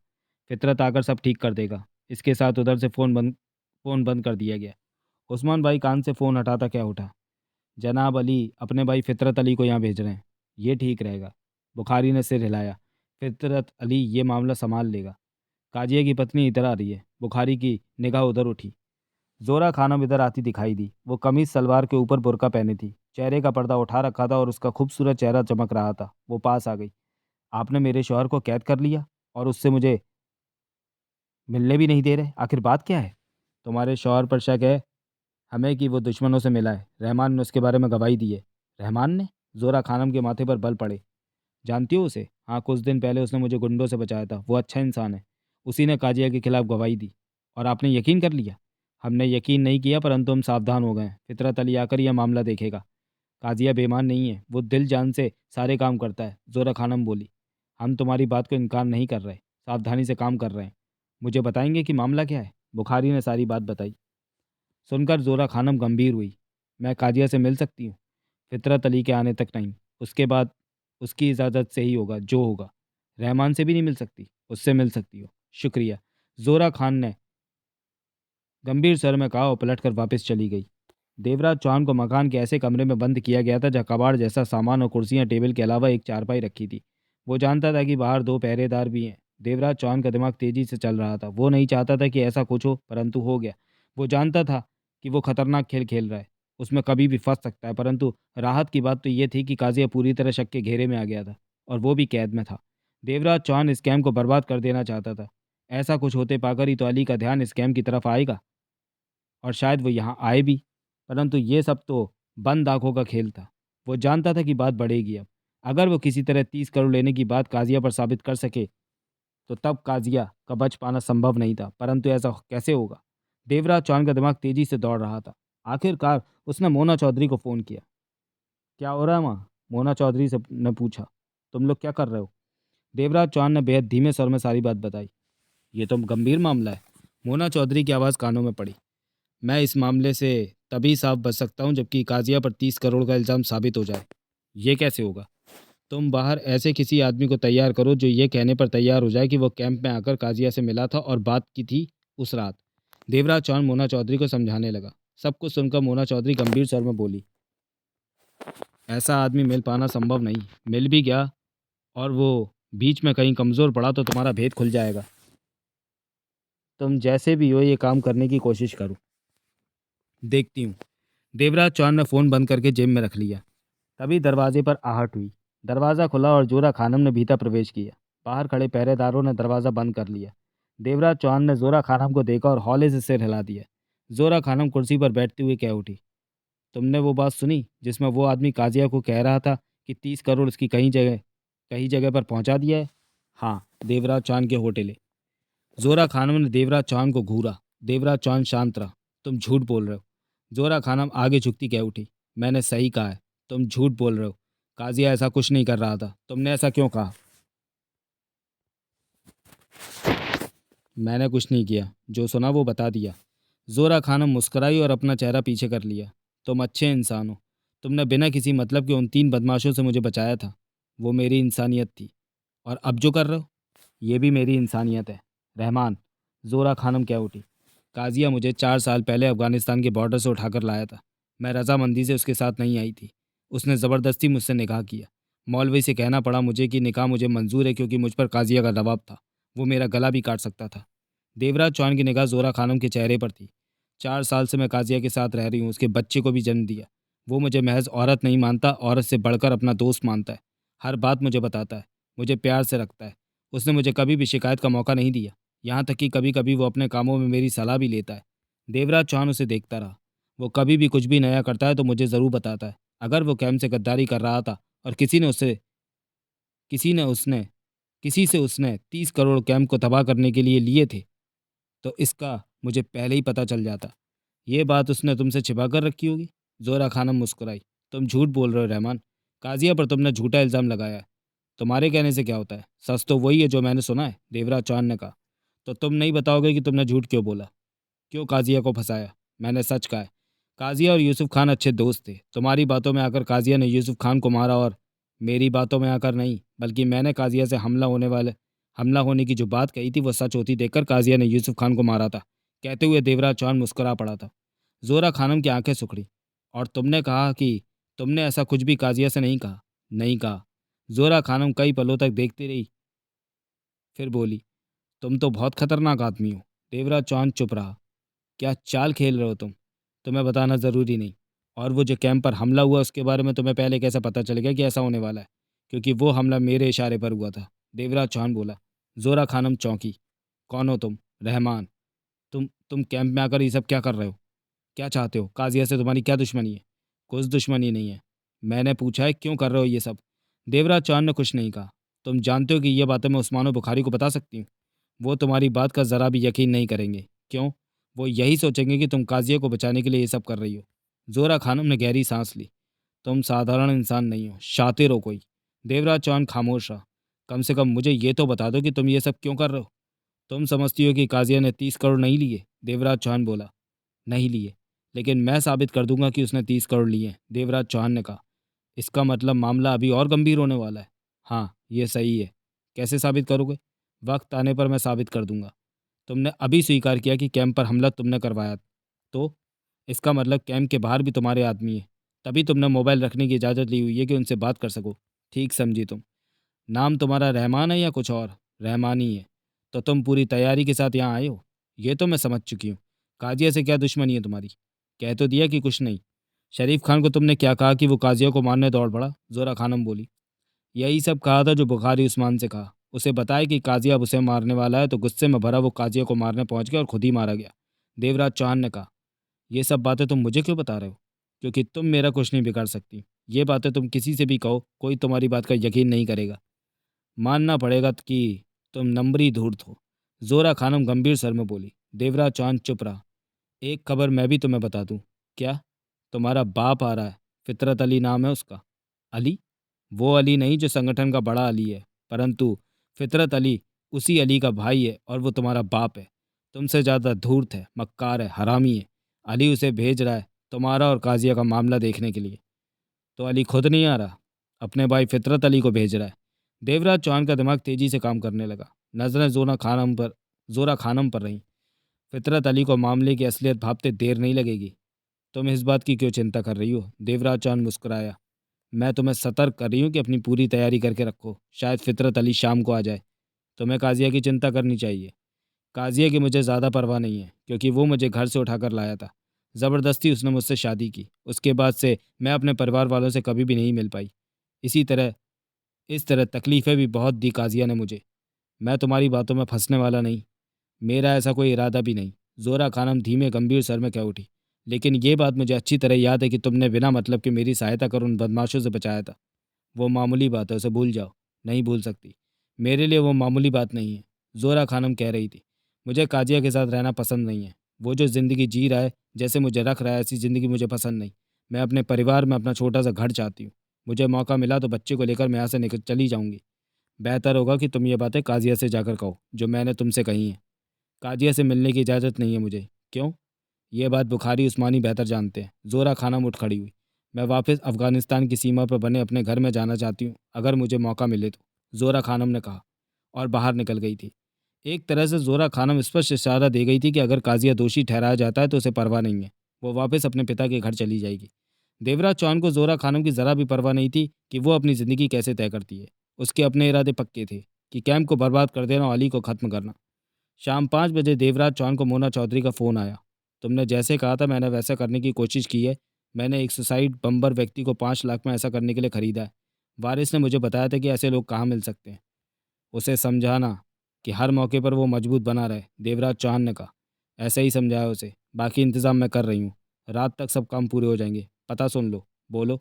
Speaker 1: फितरत आकर सब ठीक कर देगा। इसके साथ उधर से फ़ोन बंद कर दिया गया। उस्मान भाई कान से फ़ोन हटाता क्या उठा। जनाब अली अपने भाई फितरत अली को यहाँ भेज रहे हैं। ये ठीक रहेगा। बुखारी ने सिर हिलाया। फितरत अली ये मामला संभाल लेगा। काजिया की पत्नी इधर आ रही है। बुखारी की निगाह उधर उठी। जोरा खानम इधर आती दिखाई दी। वो कमीज सलवार के ऊपर बुर्का पहनी थी। चेहरे का पर्दा उठा रखा था और उसका खूबसूरत चेहरा चमक रहा था। वो पास आ गई। आपने मेरे शौहर को कैद कर लिया और उससे मुझे मिलने भी नहीं दे रहे। आखिर बात क्या है? तुम्हारे शौहर पर शक है हमें कि वो दुश्मनों से मिला है। रहमान ने उसके बारे में गवाही दी है। रहमान ने? जोरा खानम के माथे पर बल पड़े। जानती हो उसे? हाँ, कुछ दिन पहले उसने मुझे गुंडों से बचाया था। वो अच्छा इंसान है। उसी ने काजिया के खिलाफ गवाही दी। और आपने यकीन कर लिया? हमने यकीन नहीं किया, परंतु हम सावधान हो गए हैं। फितरत अली आकर यह मामला देखेगा। काजिया बेईमान नहीं है, वो दिल जान से सारे काम करता है, जोरा खानम बोली। हम तुम्हारी बात को इनकार नहीं कर रहे, सावधानी से काम कर रहे हैं। मुझे बताएंगे कि मामला क्या है? बुखारी ने सारी बात बताई। सुनकर जोरा खानम गंभीर हुई। मैं काजिया से मिल सकती हूँ? फितरत अली के आने तक नहीं। उसके बाद उसकी इजाज़त से ही होगा जो होगा। रहमान से भी नहीं मिल सकती? उससे मिल सकती हो। शुक्रिया, जोरा खान ने गंभीर स्वर में कहा और पलटकर वापस चली गई। देवराज चौहान को मकान के ऐसे कमरे में बंद किया गया था जहाँ कबाड़ जैसा सामान और कुर्सियां टेबल के अलावा एक चारपाई रखी थी। वो जानता था कि बाहर 2 पहरेदार भी हैं। देवराज चौहान का दिमाग तेजी से चल रहा था। वो नहीं चाहता था कि ऐसा कुछ हो, परंतु हो गया। वो जानता था कि वो खतरनाक खेल खेल रहा है। उसमें कभी भी फंस सकता है, परंतु राहत की बात तो ये थी कि काजिया पूरी तरह शक के घेरे में आ गया था और वो भी कैद में था। देवराज चौहान स्कैम को बर्बाद कर देना चाहता था। ऐसा कुछ होते पाकर ही तो अली का ध्यान स्कैम की तरफ आएगा और शायद वो यहाँ आए भी। परंतु ये सब तो बंद आंखों का खेल था। वो जानता था कि बात बढ़ेगी अब। अगर वो किसी तरह 30 करोड़ लेने की बात काजिया पर साबित कर सके तो तब काजिया का बच पाना संभव नहीं था। परंतु ऐसा कैसे होगा? देवराज चौहान का दिमाग तेजी से दौड़ रहा था। आखिरकार उसने मोना चौधरी को फ़ोन किया। क्या हो रहा है वहाँ? मोना चौधरी से ने पूछा। तुम लोग क्या कर रहे हो? देवराज चौहान ने बेहद धीमे स्वर में सारी बात बताई। ये तो गंभीर मामला है। मोना चौधरी की आवाज़ कानों में पड़ी। मैं इस मामले से तभी साफ बच सकता हूँ जबकि काजिया पर 30 करोड़ का इल्ज़ाम साबित हो जाए। ये कैसे होगा? तुम बाहर ऐसे किसी आदमी को तैयार करो जो ये कहने पर तैयार हो जाए कि वो कैंप में आकर काजिया से मिला था और बात की थी उस रात। देवराज चौहान मोना चौधरी को समझाने लगा। सब कुछ सुनकर मोना चौधरी गंभीर स्वर में बोली, ऐसा आदमी मिल पाना संभव नहीं। मिल भी गया और वो बीच में कहीं कमज़ोर पड़ा तो तुम्हारा भेद खुल जाएगा। तुम जैसे भी हो ये काम करने की कोशिश करो, देखती हूँ। देवराज चौहान ने फ़ोन बंद करके जेब में रख लिया। तभी दरवाजे पर आहट हुई। दरवाज़ा खुला और जोरा खानम ने भीतर प्रवेश किया। बाहर खड़े पहरेदारों ने दरवाज़ा बंद कर लिया। देवराज चौहान ने जोरा खानम को देखा और हौले से सिर हिला दिया। जोरा खानम कुर्सी पर बैठते हुए कह उठी, तुमने वो बात सुनी जिसमें वो आदमी काजिया को कह रहा था कि 30 करोड़ उसकी कहीं जगह पर पहुंचा दिया है? हाँ, देवराज चौहान के होटल। जोरा खानम ने देवराज चौहान को घूरा। देवराज चौहान शांत रहा। तुम झूठ बोल रहे हो। जोरा खानम आगे झुकती कह उठी, मैंने सही कहा है, तुम झूठ बोल रहे हो। काजिया ऐसा कुछ नहीं कर रहा था। तुमने ऐसा क्यों कहा? मैंने कुछ नहीं किया, जो सुना वो बता दिया। जोरा खानम मुस्कुराई और अपना चेहरा पीछे कर लिया। तुम अच्छे इंसान हो। तुमने बिना किसी मतलब के उन 3 बदमाशों से मुझे बचाया था। वो मेरी इंसानियत थी। और अब जो कर रहे हो ये भी मेरी इंसानियत है। रहमान, जोरा खानम कह उठी, काजिया मुझे 4 साल पहले अफगानिस्तान के बॉर्डर से उठाकर लाया था। मैं रजामंदी से उसके साथ नहीं आई थी। उसने ज़बरदस्ती मुझसे निकाह किया। मौलवी से कहना पड़ा मुझे कि निकाह मुझे मंजूर है क्योंकि मुझ पर काजिया का दबाव था। वो मेरा गला भी काट सकता था। देवराज चौहान की निगाह जोरा खानम के चेहरे पर थी। 4 साल से मैं काजिया के साथ रह रही हूँ, उसके बच्चे को भी जन्म दिया। वो मुझे महज औरत नहीं मानता, औरत से बढ़कर अपना दोस्त मानता है। हर बात मुझे बताता है, मुझे प्यार से रखता है। उसने मुझे कभी भी शिकायत का मौका नहीं दिया। यहाँ तक कि कभी कभी वो अपने कामों में मेरी सलाह भी लेता है। देवराज चौहान उसे देखता रहा। वो कभी भी कुछ भी नया करता है तो मुझे ज़रूर बताता है। अगर वो कैम्प से गद्दारी कर रहा था और किसी ने उसने किसी से उसने 30 करोड़ कैम्प को तबाह करने के लिए लिए थे तो इसका मुझे पहले ही पता चल जाता। ये बात उसने तुमसे छिपा कर रखी होगी। जोरा खानम मुस्कुराई। तुम झूठ बोल रहे हो रहमान। काजिया पर तुमने झूठा इल्ज़ाम लगाया है। तुम्हारे कहने से क्या होता है? सच तो वही है जो मैंने सुना है, देवराज चौहान ने कहा। तो तुम नहीं बताओगे कि तुमने झूठ क्यों बोला? क्यों काजिया को फंसाया? मैंने सच कहा है। काजिया और यूसुफ खान अच्छे दोस्त थे। तुम्हारी बातों में आकर काजिया ने यूसुफ खान को मारा और मेरी बातों में आकर नहीं, बल्कि मैंने काजिया से हमला होने की जो बात कही थी वो सच होती देखकर काजिया ने यूसुफ खान को मारा था। कहते हुए देवराज चौहान मुस्कुरा पड़ा था। जोरा खानम की आंखें सुखड़ी। और तुमने कहा कि तुमने ऐसा कुछ भी काजिया से नहीं कहा? नहीं कहा। जोरा खानम कई पलों तक देखती रही, फिर बोली, तुम तो बहुत खतरनाक आदमी हो। देवराज चौहान चुप रहा। क्या चाल खेल रहे हो तुम? तुम्हें बताना ज़रूरी नहीं। और वो जो कैंप पर हमला हुआ उसके बारे में तुम्हें पहले कैसे पता चल गया कि ऐसा होने वाला है? क्योंकि वो हमला मेरे इशारे पर हुआ था। देवराज चौहान बोला। जोरा खानम चौंकी। कौन हो तुम? रहमान। तुम कैंप में आकर ये सब क्या कर रहे हो? क्या चाहते हो? काजिया से तुम्हारी क्या दुश्मनी है? कुछ दुश्मनी नहीं है। मैंने पूछा है क्यों कर रहे हो ये सब? देवराज चौहान ने कुछ नहीं कहा। तुम जानते हो कि ये बातें मैं उस्मान और बुखारी को बता सकती हूँ। वो तुम्हारी बात का ज़रा भी यकीन नहीं करेंगे। क्यों? वो यही सोचेंगे कि तुम काजिया को बचाने के लिए ये सब कर रही हो। जोरा खानम ने गहरी सांस ली। तुम साधारण इंसान नहीं हो, शातिर हो कोई। देवराज चौहान खामोश रहा। कम से कम मुझे ये तो बता दो कि तुम ये सब क्यों कर रहे हो? तुम समझती हो कि काजिया ने 30 करोड़ नहीं लिए? देवराज चौहान बोला। नहीं लिए, लेकिन मैं साबित कर दूंगा कि उसने 30 करोड़ लिए हैं, देवराज चौहान ने कहा। इसका मतलब मामला अभी और गंभीर होने वाला है। हाँ, ये सही है। कैसे साबित करोगे? वक्त आने पर मैं साबित कर दूंगा। तुमने अभी स्वीकार किया कि कैंप पर हमला तुमने करवाया, तो इसका मतलब कैंप के बाहर भी तुम्हारे आदमी हैं। तभी तुमने मोबाइल रखने की इजाज़त ली हुई है कि उनसे बात कर सको। ठीक समझी तुम। नाम तुम्हारा रहमान है या कुछ और? रहमान ही है। तो तुम पूरी तैयारी के साथ यहाँ आए हो? ये तो मैं समझ चुकी हूँ। काजिया से क्या दुश्मनी है तुम्हारी? कह तो दिया कि कुछ नहीं। शरीफ खान को तुमने क्या कहा कि वो काजिया को मारने दौड़ पड़ा? जोरा खानम बोली। यही सब कहा था जो बुखारी उस्मान से कहा। उसे बताया कि काजिया अब उसे मारने वाला है, तो गुस्से में भरा वो काजिया को मारने पहुंच गया और खुद ही मारा गया। देवराज चौहान ने कहा, ये सब बातें तुम मुझे क्यों बता रहे हो? क्योंकि तुम मेरा कुछ नहीं बिगाड़ सकती। ये बातें तुम किसी से भी कहो, कोई तुम्हारी बात का यकीन नहीं करेगा। मानना पड़ेगा कि तुम नंबरी धूर्त हो। जोरा खानम गंभीर स्वर में बोली। देवराज चौहान चुप रहा। एक खबर मैं भी तुम्हें बता दूं। क्या? तुम्हारा बाप आ रहा है। फितरत अली नाम है उसका। अली? वो अली नहीं जो संगठन का बड़ा अली है, परंतु फितरत अली उसी अली का भाई है, और वो तुम्हारा बाप है। तुमसे ज़्यादा धूर्त है, मक्कार है, हरामी है। अली उसे भेज रहा है तुम्हारा और काजिया का मामला देखने के लिए। तो अली खुद नहीं आ रहा, अपने भाई फितरत अली को भेज रहा है। देवराज चौहान का दिमाग तेजी से काम करने लगा। नजरें जोरा खानम पर रहीं। फितरत अली को मामले की असलियत भापते देर नहीं लगेगी। तुम इस बात की क्यों चिंता कर रही हो? देवराज चौहान मुस्कुराया। मैं तुम्हें सतर्क कर रही हूँ कि अपनी पूरी तैयारी करके रखो, शायद फितरत अली शाम को आ जाए। तुम्हें काजिया की चिंता करनी चाहिए। काजिया की मुझे ज़्यादा परवाह नहीं है, क्योंकि वो मुझे घर से उठाकर लाया था। ज़बरदस्ती उसने मुझसे शादी की। उसके बाद से मैं अपने परिवार वालों से कभी भी नहीं मिल पाई। इसी तरह इस तरह तकलीफ़ें भी बहुत दी काजिया ने मुझे। मैं तुम्हारी बातों में फंसने वाला नहीं। मेरा ऐसा कोई इरादा भी नहीं। जोरा खानम धीमे गंभीर स्वर में कह उठी। लेकिन ये बात मुझे अच्छी तरह याद है कि तुमने बिना मतलब के मेरी सहायता कर उन बदमाशों से बचाया था। वो मामूली बात है, उसे भूल जाओ। नहीं भूल सकती। मेरे लिए वो मामूली बात नहीं है। जोरा खानम कह रही थी। मुझे काजिया के साथ रहना पसंद नहीं है। वो जो ज़िंदगी जी रहा है, जैसे मुझे रख रहा है, ऐसी ज़िंदगी मुझे पसंद नहीं। मैं अपने परिवार में अपना छोटा सा घर चाहती हूँ। मुझे मौका मिला तो बच्चे को लेकर मैं यहाँ से निकल चली जाऊँगी। बेहतर होगा कि तुम ये बातें काजिया से जाकर कहो जो मैंने तुमसे कही हैं। काजिया से मिलने की इजाज़त नहीं है मुझे। क्यों? ये बात बुखारी उस्मानी बेहतर जानते हैं। जोरा खानम उठ खड़ी हुई। मैं वापस अफ़गानिस्तान की सीमा पर बने अपने घर में जाना चाहती हूँ, अगर मुझे मौका मिले तो, जोरा खानम ने कहा, और बाहर निकल गई थी। एक तरह से जोरा खानम स्पष्ट इशारा दे गई थी कि अगर काजिया दोषी ठहराया जाता है तो उसे परवाह नहीं है। वो वापस अपने पिता के घर चली जाएगी। देवराज चौहान को जोरा खानम की ज़रा भी परवाह नहीं थी कि वो अपनी ज़िंदगी कैसे तय करती है। उसके अपने इरादे पक्के थे कि कैंप को बर्बाद कर देना और अली को ख़त्म करना। शाम 5 बजे देवराज चौहान को मोना चौधरी का फ़ोन आया। तुमने जैसे कहा था मैंने वैसा करने की कोशिश की है। मैंने एक सुसाइड बम्बर व्यक्ति को 5 लाख में ऐसा करने के लिए ख़रीदा है। वारिस ने मुझे बताया था कि ऐसे लोग कहाँ मिल सकते हैं। उसे समझाना कि हर मौके पर वो मजबूत बना रहे, देवराज चौहान ने कहा। ऐसे ही समझाया उसे। बाकी इंतज़ाम मैं कर रही हूँ। रात तक सब काम पूरे हो जाएंगे। पता सुन लो। बोलो।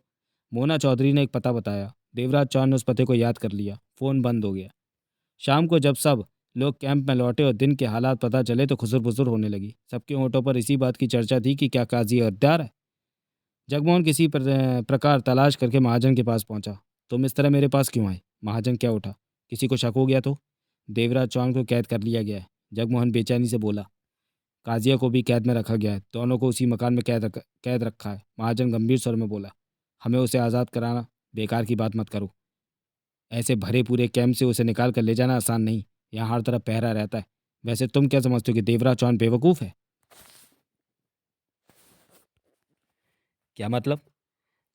Speaker 1: मोना चौधरी ने एक पता बताया। देवराज चौहान ने उस पते को याद कर लिया। फ़ोन बंद हो गया। शाम को जब सब लोग कैंप में लौटे और दिन के हालात पता चले तो खुसर-फुसर होने लगी। सबके होंठों पर इसी बात की चर्चा थी कि क्या काजी हत्यार है। जगमोहन किसी प्रकार तलाश करके महाजन के पास पहुंचा। तुम इस तरह मेरे पास क्यों आए? महाजन क्या उठा? किसी को शक हो गया तो? देवराज चौहान को कैद कर लिया गया है। जगमोहन बेचैनी से बोला। काजिया को भी कैद में रखा गया है। दोनों को उसी मकान में कैद रखा है। महाजन गंभीर स्वर में बोला। हमें उसे आज़ाद कराना। बेकार की बात मत करो। ऐसे भरे पूरे कैंप से उसे निकाल कर ले जाना आसान नहीं। यहाँ हर तरफ पहरा रहता है। वैसे तुम क्या समझते हो कि देवराज चौहान बेवकूफ़ है? क्या मतलब?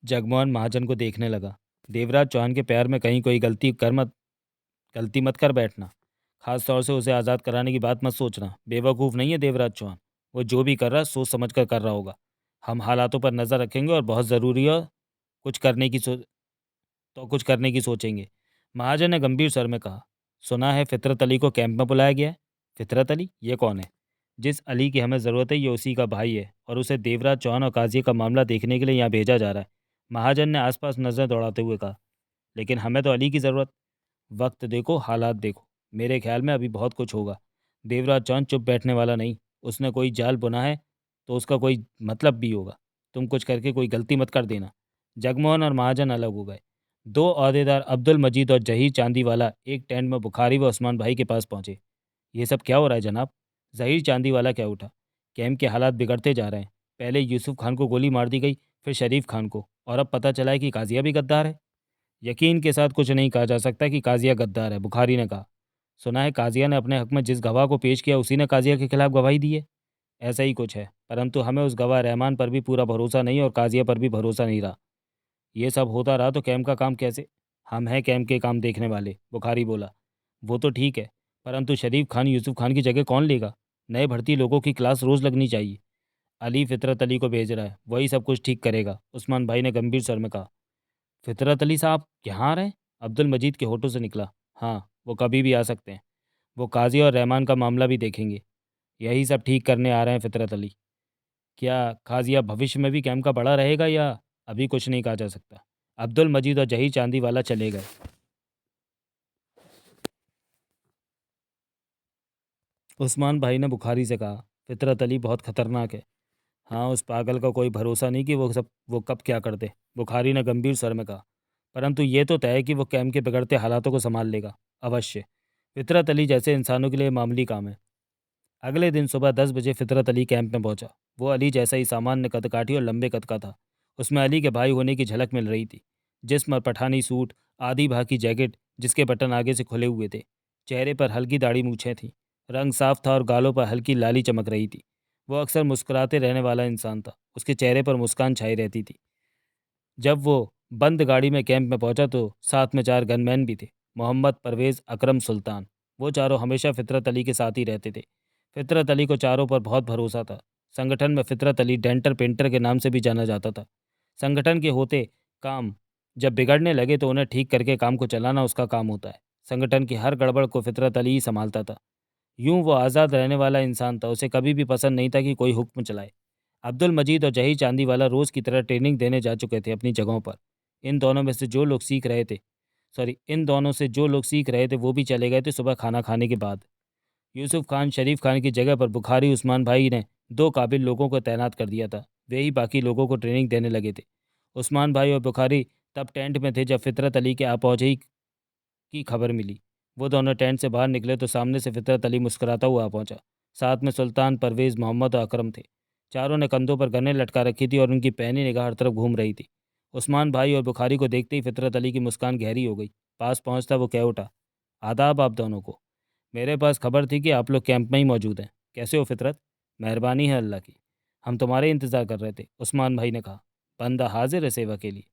Speaker 1: जगमोहन महाजन को देखने लगा। देवराज चौहान के पैर में कहीं कोई गलती मत कर बैठना। खास तौर से उसे आज़ाद कराने की बात मत सोचना। बेवकूफ़ नहीं है देवराज चौहान। वो जो भी कर रहा है सोच समझ कर रहा होगा। हम हालातों पर नज़र रखेंगे और बहुत ज़रूरी हो कुछ करने की सो तो कुछ करने की सोचेंगे। महाजन ने गंभीर स्वर में कहा। सुना है फितरत अली को कैंप में बुलाया गया है। फितरत अली? ये कौन है? जिस अली की हमें ज़रूरत है ये उसी का भाई है, और उसे देवराज चौहान और काजी का मामला देखने के लिए यहाँ भेजा जा रहा है। महाजन ने आसपास नज़र दौड़ाते हुए कहा। लेकिन हमें तो अली की ज़रूरत। वक्त देखो, हालात देखो। मेरे ख्याल में अभी बहुत कुछ होगा। देवराज चौहान चुप बैठने वाला नहीं। उसने कोई जाल बुना है तो उसका कोई मतलब भी होगा। तुम कुछ करके कोई गलती मत कर देना। जगमोहन और महाजन अलग हो गए। दो अहदेदार अब्दुल मजीद और जहीर चांदीवाला एक टेंट में बुखारी व उस्मान भाई के पास पहुंचे। ये सब क्या हो रहा है जनाब? जहीर चांदीवाला क्या उठा। कैंप के हालात बिगड़ते जा रहे हैं। पहले यूसुफ खान को गोली मार दी गई, फिर शरीफ खान को, और अब पता चला है कि काजिया भी गद्दार है। यकीन के साथ कुछ नहीं कहा जा सकता कि काजिया गद्दार है, बुखारी ने कहा। सुना है काजिया ने अपने हक में जिस गवाह को पेश किया उसी ने काजिया के खिलाफ गवाही दी है। ऐसा ही कुछ है, परंतु हमें उस गवाह रहमान पर भी पूरा भरोसा नहीं और काजिया पर भी भरोसा नहीं रहा। ये सब होता रहा तो कैंप का काम कैसे? हम हैं कैंप के काम देखने वाले, बुखारी बोला। वो तो ठीक है, परंतु शरीफ खान यूसुफ खान की जगह कौन लेगा? नए भर्ती लोगों की क्लास रोज़ लगनी चाहिए। अली फितरत अली को भेज रहा है, वही सब कुछ ठीक करेगा, उस्मान भाई ने गंभीर स्वर में कहा। फितरत अली साहब यहाँ आ रहे हैं? अब्दुल मजीद के होठों से निकला। हाँ, वो कभी भी आ सकते हैं। वो काजी और रहमान का मामला भी देखेंगे। यही सब ठीक करने आ रहे हैं फितरत अली। क्या काजिया भविष्य में भी कैंप का बड़ा रहेगा या अभी कुछ नहीं कहा जा सकता? अब्दुल मजीद और जही चांदी वाला चले गए। उस्मान भाई ने बुखारी से कहा, फितरत अली बहुत खतरनाक है। हाँ, उस पागल का कोई भरोसा नहीं कि वो कब क्या कर दे, बुखारी ने गंभीर स्वर में कहा। परंतु ये तो तय है कि वो कैम्प के बिगड़ते हालातों को संभाल लेगा, अवश्य। फितरत अली जैसे इंसानों के लिए मामूली काम है। अगले दिन सुबह 10 बजे फितरत अली कैंप में पहुंचा। वो अली जैसा ही सामान्य कदकाठी और लंबे कद का था। उसमें अली के भाई होने की झलक मिल रही थी। जिस्म पर पठानी सूट, आधी भाग जैकेट जिसके बटन आगे से खुले हुए थे। चेहरे पर हल्की दाढ़ी मूछें थी। रंग साफ था और गालों पर हल्की लाली चमक रही थी। वो अक्सर मुस्कुराते रहने वाला इंसान था। उसके चेहरे पर मुस्कान छाई रहती थी। जब वो बंद गाड़ी में कैंप में पहुंचा तो साथ में 4 गनमैन भी थे। मोहम्मद, परवेज़, अकरम, सुल्तान। वो चारों हमेशा फितरत अली के साथ ही रहते थे। फितरत अली को चारों पर बहुत भरोसा था। संगठन में फितरत अली डेंटर पेंटर के नाम से भी जाना जाता था। संगठन के होते काम जब बिगड़ने लगे तो उन्हें ठीक करके काम को चलाना उसका काम होता है। संगठन की हर गड़बड़ को फितरत अली ही संभालता था। यूं वो आज़ाद रहने वाला इंसान था। उसे कभी भी पसंद नहीं था कि कोई हुक्म चलाए। अब्दुल मजीद और जही चांदीवाला रोज़ की तरह ट्रेनिंग देने जा चुके थे अपनी जगहों पर। इन दोनों में से जो लोग सीख रहे थे सॉरी इन दोनों से जो लोग सीख रहे थे वो भी चले गए थे सुबह खाना खाने के बाद। यूसुफ खान, शरीफ खान की जगह पर बुखारी उस्मान भाई ने 2 काबिल लोगों को तैनात कर दिया था। वे ही बाकी लोगों को ट्रेनिंग देने लगे थे। उस्मान भाई और बुखारी तब टेंट में थे जब फितरत अली के आ पहुँचे ही की खबर मिली। वो दोनों टेंट से बाहर निकले तो सामने से फितरत अली मुस्कुराता हुआ आ पहुंचा। साथ में सुल्तान, परवेज़, मोहम्मद और अकरम थे। चारों ने कंधों पर गन्ने लटका रखी थी और उनकी पैनी निगाह हर तरफ घूम रही थी। उस्मान भाई और बुखारी को देखते ही फितरत अली की मुस्कान गहरी हो गई। पास पहुंचता वो कह उठा, आदाब आप दोनों को। मेरे पास खबर थी कि आप लोग कैंप में ही मौजूद हैं। कैसे हो फितरत? मेहरबानी है अल्लाह की। हम तुम्हारे इंतज़ार कर रहे थे, उस्मान भाई ने कहा। बंदा हाजिर है सेवा के लिए।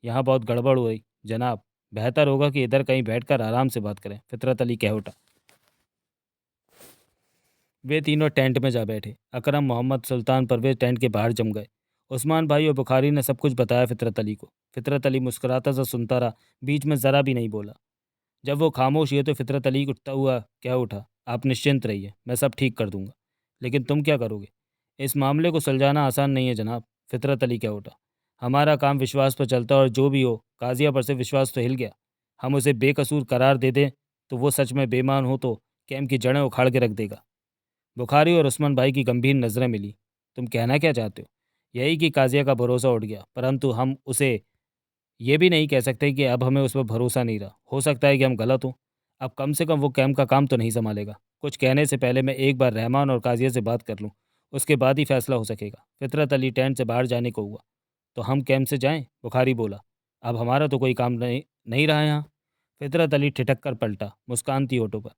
Speaker 1: यहाँ बहुत गड़बड़ हो गई जनाब। बेहतर होगा कि इधर कहीं बैठकर आराम से बात करें, फितरत अली कह उठा। वे तीनों टेंट में जा बैठे। अकरम, मोहम्मद, सुल्तान, परवेज टेंट के बाहर जम गए। उस्मान भाई और बुखारी ने सब कुछ बताया फितरत अली को। फितरत अली मुस्कुराता सा सुनता रहा, बीच में ज़रा भी नहीं बोला। जब वो खामोश हुए तो फितरत अली उठता हुआ क्या उठा, आप निश्चिंत रहिए, मैं सब ठीक कर दूंगा। लेकिन तुम क्या करोगे? इस मामले को सुलझाना आसान नहीं है जनाब, फितरत अली क्या उठा। हमारा काम विश्वास पर चलता है और जो भी हो, काजिया पर से विश्वास तो हिल गया। हम उसे बेकसूर करार दे दें तो वो सच में बेईमान हो तो कैम की जड़ें उखाड़ के रख देगा। बुखारी और उस्मान भाई की गंभीर नज़रें मिली। तुम कहना क्या चाहते हो? यही कि काजिया का भरोसा उठ गया, परंतु हम उसे ये भी नहीं कह सकते कि अब हमें उस पर भरोसा नहीं रहा। हो सकता है कि हम गलत हों। अब कम से कम वो कैम्प का काम तो नहीं संभालेगा। कुछ कहने से पहले मैं एक बार रहमान और काजिया से बात कर लूँ, उसके बाद ही फैसला हो सकेगा। फितरत अली टेंट से बाहर जाने को हुआ। तो हम कैंप से जाएं? बुखारी बोला। अब हमारा तो कोई काम नहीं नहीं रहा यहाँ। फितरत अली ठिठक कर पलटा, मुस्कान थी होठों पर।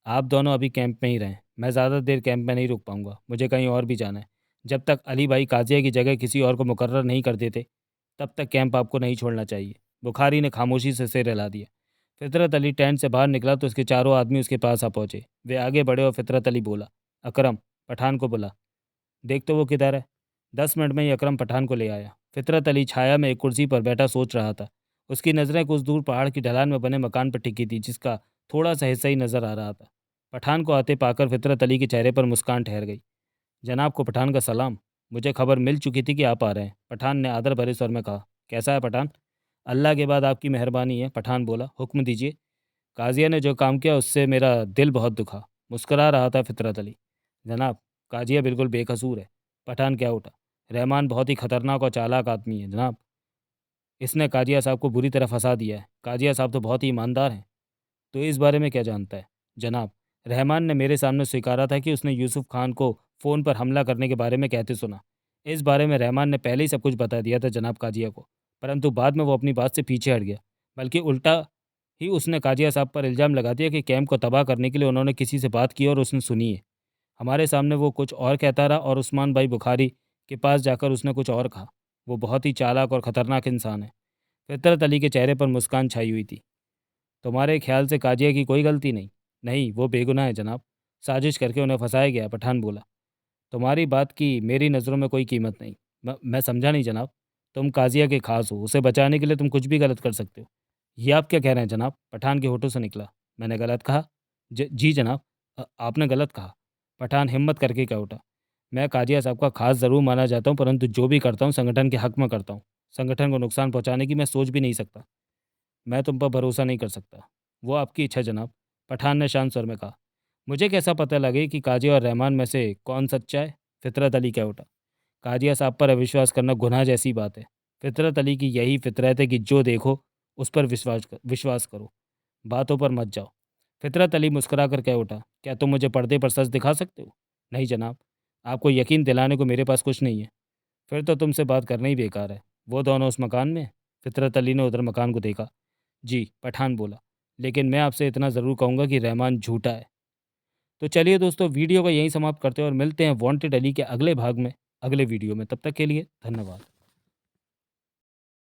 Speaker 1: आप दोनों अभी कैंप में ही रहें। मैं ज़्यादा देर कैंप में नहीं रुक पाऊंगा, मुझे कहीं और भी जाना है। जब तक अली भाई काजिया की जगह किसी और को मुकर्रर नहीं कर देते तब तक कैंप आपको नहीं छोड़ना चाहिए। बुखारी ने खामोशी से सिर हिला दिया। फितरत अली टेंट से बाहर निकला तो उसके चारों आदमी उसके पास आ पहुंचे। वे आगे बढ़े और फितरत अली बोला, अकरम, पठान को बुला। देख तो वो किधर है। 10 मिनट में ही अकरम पठान को ले आया। फितरत अली छाया में एक कुर्सी पर बैठा सोच रहा था। उसकी नज़रें कुछ दूर पहाड़ की ढलान में बने मकान पर टिकी थी जिसका थोड़ा सा हिस्सा ही नजर आ रहा था। पठान को आते पाकर फितरत अली के चेहरे पर मुस्कान ठहर गई। जनाब को पठान का सलाम। मुझे खबर मिल चुकी थी कि आप आ रहे हैं, पठान ने आदर भरे स्वर में कहा। कैसा है पठान? अल्लाह के बाद आपकी मेहरबानी है, पठान बोला। हुक्म दीजिए। काजिया ने जो काम किया उससे मेरा दिल बहुत दुखा। मुस्करा रहा था फितरत अली। जनाब, काजिया बिल्कुल बेकसूर है। पठान क्या उठा। रहमान बहुत ही खतरनाक और चालाक आदमी है जनाब। इसने काजिया साहब को बुरी तरह फंसा दिया है। काजिया साहब तो बहुत ही ईमानदार हैं। तो इस बारे में क्या जानता है? जनाब, रहमान ने मेरे सामने स्वीकारा था कि उसने यूसुफ खान को फ़ोन पर हमला करने के बारे में कहते सुना। इस बारे में रहमान ने पहले ही सब कुछ बता दिया था जनाब काजिया को, परंतु बाद में वो अपनी बात से पीछे हट गया। बल्कि उल्टा ही उसने काजिया साहब पर इल्ज़ाम लगा दिया कि कैंप को तबाह करने के लिए उन्होंने किसी से बात की और उसने सुनी है। हमारे सामने वो कुछ और कहता रहा और उस्मान भाई बुखारी के पास जाकर उसने कुछ और कहा। वो बहुत ही चालाक और ख़तरनाक इंसान है। फितरत अली के चेहरे पर मुस्कान छाई हुई थी। तुम्हारे ख्याल से काजिया की कोई गलती नहीं? नहीं, वो बेगुनाह है जनाब। साजिश करके उन्हें फंसाया गया, पठान बोला। तुम्हारी बात की मेरी नज़रों में कोई कीमत नहीं। मैं समझा नहीं जनाब। तुम काजिया के खास हो, उसे बचाने के लिए तुम कुछ भी गलत कर सकते हो। ये आप क्या कह रहे हैं जनाब? पठान के होठों से निकला। मैंने गलत कहा? जी जनाब, आपने गलत कहा। पठान हिम्मत करके कह उठा। मैं काजिया साहब का खास ज़रूर माना जाता हूँ, परंतु जो भी करता हूँ संगठन के हक में करता हूँ। संगठन को नुकसान पहुँचाने की मैं सोच भी नहीं सकता। मैं तुम पर भरोसा नहीं कर सकता। वो आपकी इच्छा जनाब, पठान ने शांत स्वर में कहा। मुझे कैसा पता लगे कि काजिया और रहमान में से कौन सच्चा है? फितरत अली कह उठा। काजिया साहब पर अविश्वास करना गुनाह जैसी बात है। फितरत अली की यही फितरत है कि जो देखो उस पर विश्वास करो, बातों पर मत जाओ। फितरत अली मुस्कुरा कर कह उठा। क्या तुम मुझे पर्दे पर सच दिखा सकते हो? नहीं जनाब, आपको यकीन दिलाने को मेरे पास कुछ नहीं है। फिर तो तुमसे बात करना ही बेकार है। वो दोनों उस मकान में? फितरत अली ने उधर मकान को देखा। जी, पठान बोला। लेकिन मैं आपसे इतना ज़रूर कहूँगा कि रहमान झूठा है। तो चलिए दोस्तों, वीडियो को यहीं समाप्त करते हैं और मिलते हैं वांटेड अली के अगले भाग में, अगले वीडियो में। तब तक के लिए धन्यवाद।